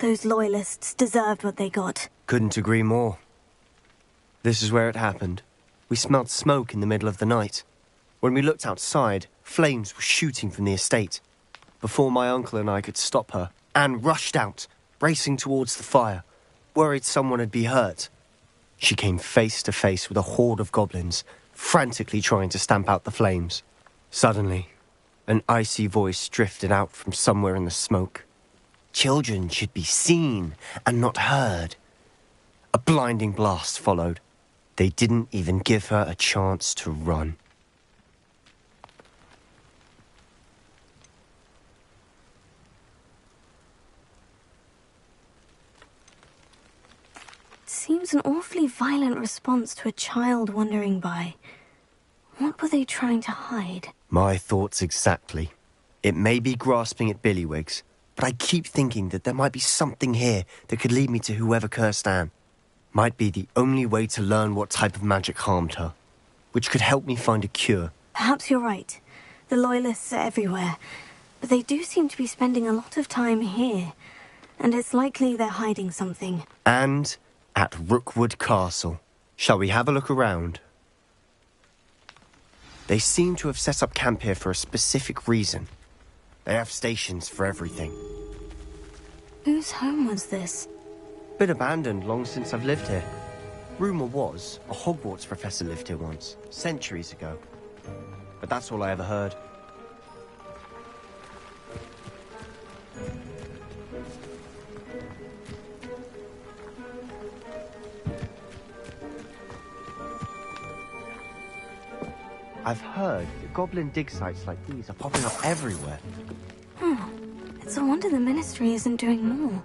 H: Those loyalists deserved what they got.
Q: Couldn't agree more. This is where it happened. We smelled smoke in the middle of the night. When we looked outside, flames were shooting from the estate. Before my uncle and I could stop her, Anne rushed out, racing towards the fire, worried someone had been hurt. She came face to face with a horde of goblins, frantically trying to stamp out the flames. Suddenly, an icy voice drifted out from somewhere in the smoke. Children should be seen and not heard. A blinding blast followed. They didn't even give her a chance to run.
H: It seems an awfully violent response to a child wandering by. What were they trying to hide?
Q: My thoughts exactly. It may be grasping at Billywigs, but I keep thinking that there might be something here that could lead me to whoever cursed Anne. Might be the only way to learn what type of magic harmed her, which could help me find a cure.
H: Perhaps you're right. The Loyalists are everywhere, but they do seem to be spending a lot of time here. And it's likely they're hiding something.
Q: And at Rookwood Castle. Shall we have a look around? They seem to have set up camp here for a specific reason. They have stations for everything.
H: Whose home was this?
Q: Been abandoned long since I've lived here. Rumour was a Hogwarts professor lived here once, centuries ago. But that's all I ever heard. I've heard that goblin dig sites like these are popping up everywhere.
H: It's a wonder the Ministry isn't doing more.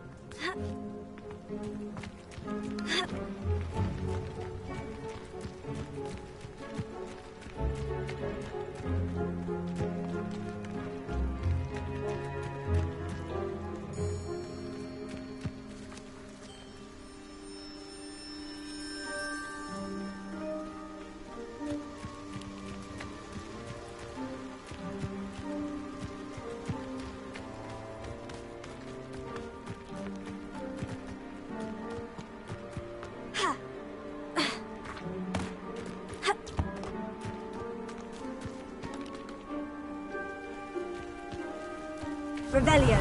H: Revelio.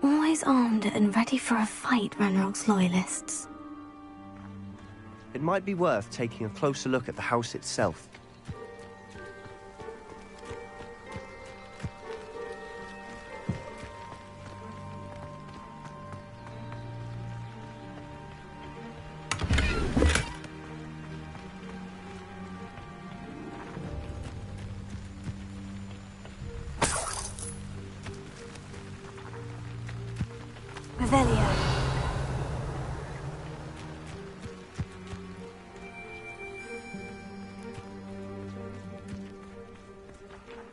H: Always armed and ready for a fight, Ranrock's Loyalists.
Q: It might be worth taking a closer look at the house itself.
H: Revelio.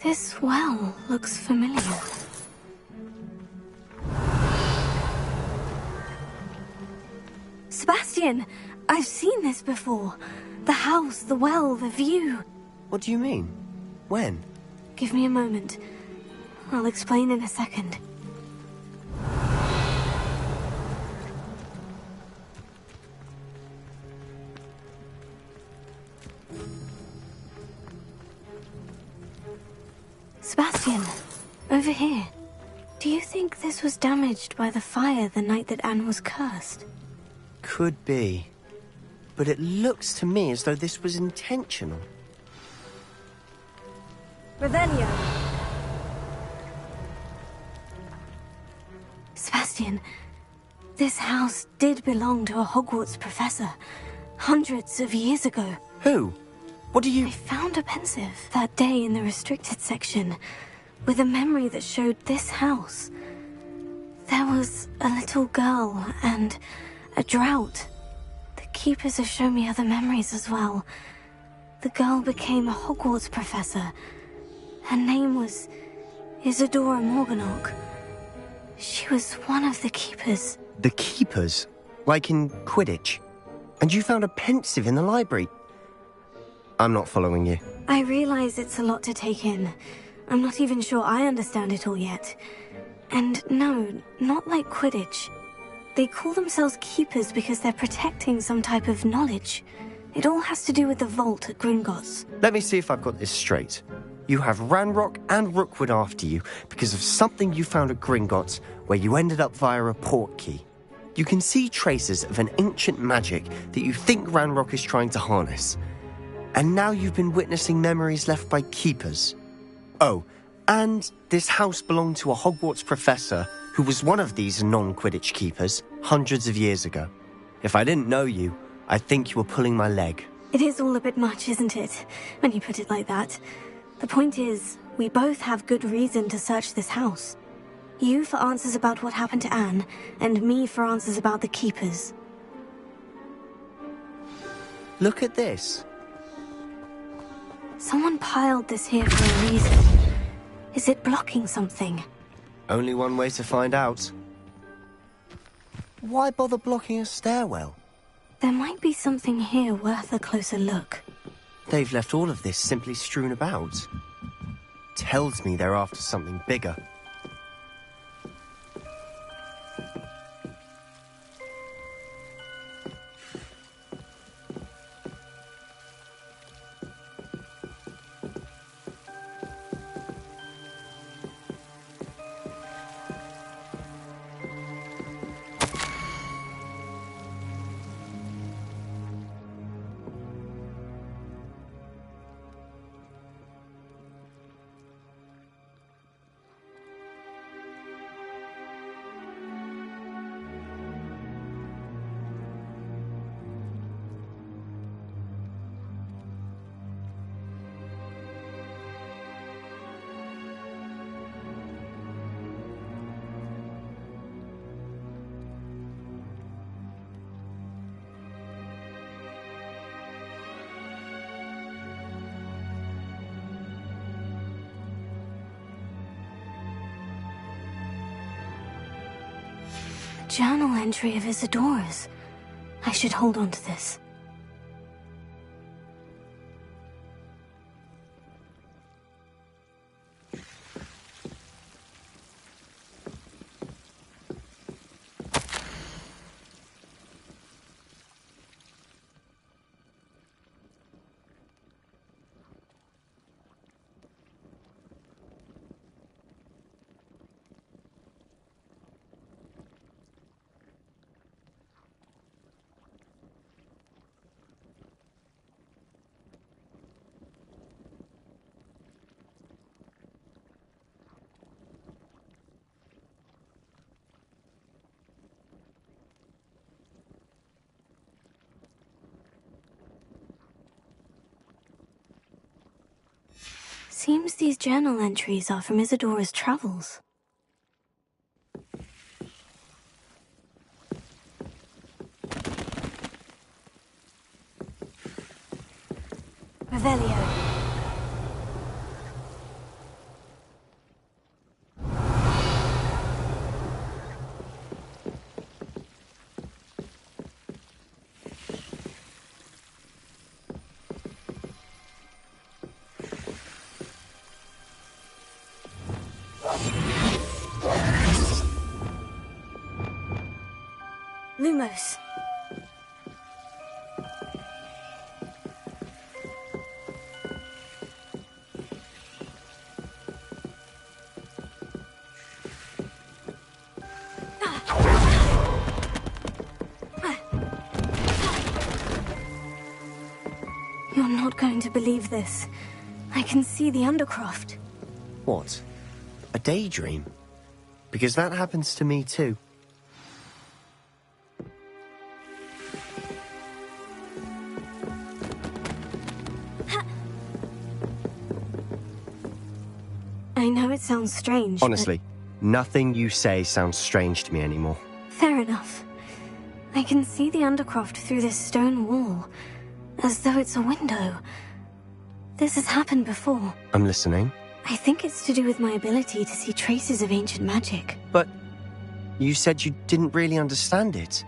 H: This well looks familiar. Sebastian! I've seen this before. The house, the well, the view.
Q: What do you mean? When?
H: Give me a moment. I'll explain in a second. Sebastian, over here. Do you think this was damaged by the fire the night that Anne was cursed?
Q: Could be. But it looks to me as though this was intentional.
H: Revelio. Sebastian, this house did belong to a Hogwarts professor. Hundreds of years ago.
Q: Who? What do you...
H: I found a pensive that day in the restricted section with a memory that showed this house. There was a little girl and a drought. The keepers have shown me other memories as well. The girl became a Hogwarts professor. Her name was Isadora Morganach. She was one of the keepers.
Q: The keepers? Like in Quidditch? And you found a pensive in the library? I'm not following you.
H: I realize it's a lot to take in. I'm not even sure I understand it all yet. And no, not like Quidditch. They call themselves keepers because they're protecting some type of knowledge. It all has to do with the vault at Gringotts.
Q: Let me see if I've got this straight. You have Ranrock and Rookwood after you because of something you found at Gringotts where you ended up via a portkey. You can see traces of an ancient magic that you think Ranrock is trying to harness. And now you've been witnessing memories left by keepers. Oh, and this house belonged to a Hogwarts professor who was one of these non-Quidditch keepers hundreds of years ago. If I didn't know you, I'd think you were pulling my leg.
H: It is all a bit much, isn't it, when you put it like that? The point is, we both have good reason to search this house. You for answers about what happened to Anne, and me for answers about the keepers.
Q: Look at this.
H: Someone piled this here for a reason. Is it blocking something?
Q: Only one way to find out. Why bother blocking a stairwell?
H: There might be something here worth a closer look.
Q: They've left all of this simply strewn about. Tells me they're after something bigger.
H: Journal entry of Isadora's. I should hold on to this. Seems these journal entries are from Isadora's travels. Revelio. Lumos. You're not going to believe this. I can see the Undercroft.
Q: What? A daydream? Because that happens to me too.
H: I know it sounds strange,
Q: Honestly, nothing you say sounds strange to me anymore.
H: Fair enough. I can see the Undercroft through this stone wall, as though it's a window. This has happened before.
Q: I'm listening.
H: I think it's to do with my ability to see traces of ancient magic.
Q: But you said you didn't really understand it,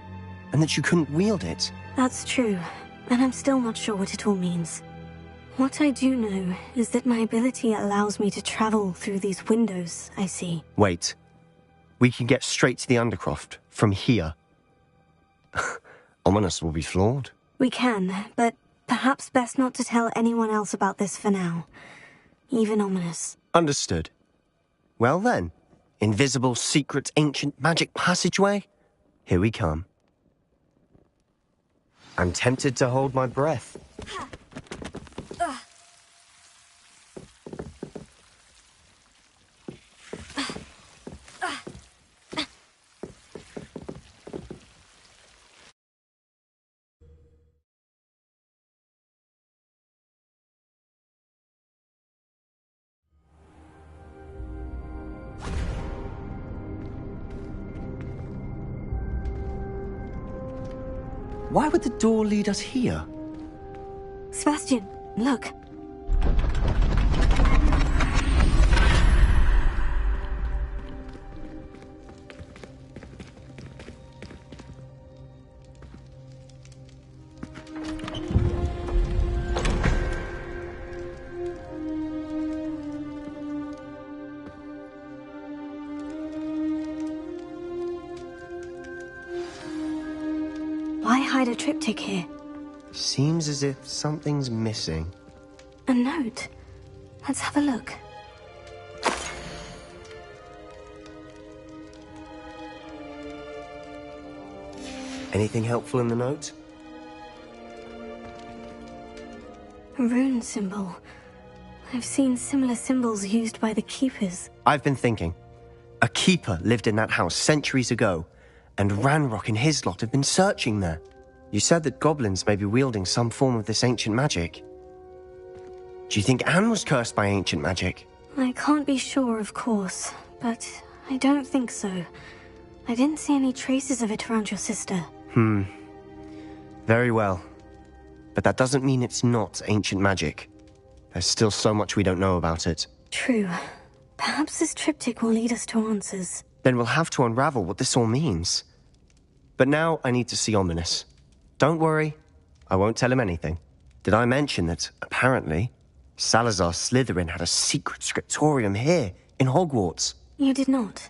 Q: and that you couldn't wield it.
H: That's true, and I'm still not sure what it all means. What I do know is that my ability allows me to travel through these windows I see.
Q: Wait. We can get straight to the Undercroft from here. Ominous will be floored.
H: We can, but perhaps best not to tell anyone else about this for now. Even Ominous.
Q: Understood. Well then, invisible, secret, ancient magic passageway? Here we come. I'm tempted to hold my breath. Why would the door lead us here?
H: Sebastian, look. hide a triptych here.
Q: Seems as if something's missing.
H: A note. Let's have a look.
Q: Anything helpful in the note?
H: A rune symbol. I've seen similar symbols used by the keepers.
Q: I've been thinking. A keeper lived in that house centuries ago, and Ranrock and his lot have been searching there. You said that goblins may be wielding some form of this ancient magic. Do you think Anne was cursed by ancient magic?
H: I can't be sure, of course, but I don't think so. I didn't see any traces of it around your sister.
Q: Very well. But that doesn't mean it's not ancient magic. There's still so much we don't know about it.
H: True. Perhaps this triptych will lead us to answers.
Q: Then we'll have to unravel what this all means. But now I need to see Ominous. Don't worry, I won't tell him anything. Did I mention that, apparently, Salazar Slytherin had a secret scriptorium here, in Hogwarts?
H: You did not.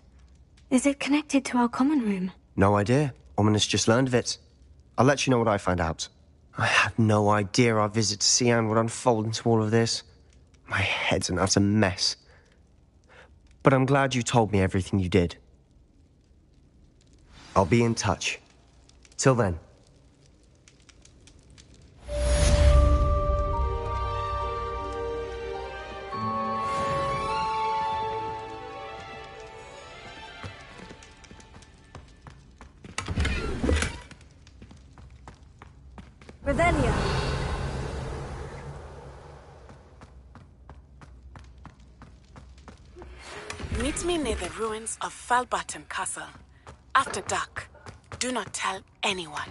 H: Is it connected to our common room?
Q: No idea. Ominous just learned of it. I'll let you know what I find out. I had no idea our visit to Cian would unfold into all of this. My head's an utter mess. But I'm glad you told me everything you did. I'll be in touch. Till then.
H: Revelio.
R: Meet me near the ruins of Falbaton Castle. After dark. Do not tell anyone.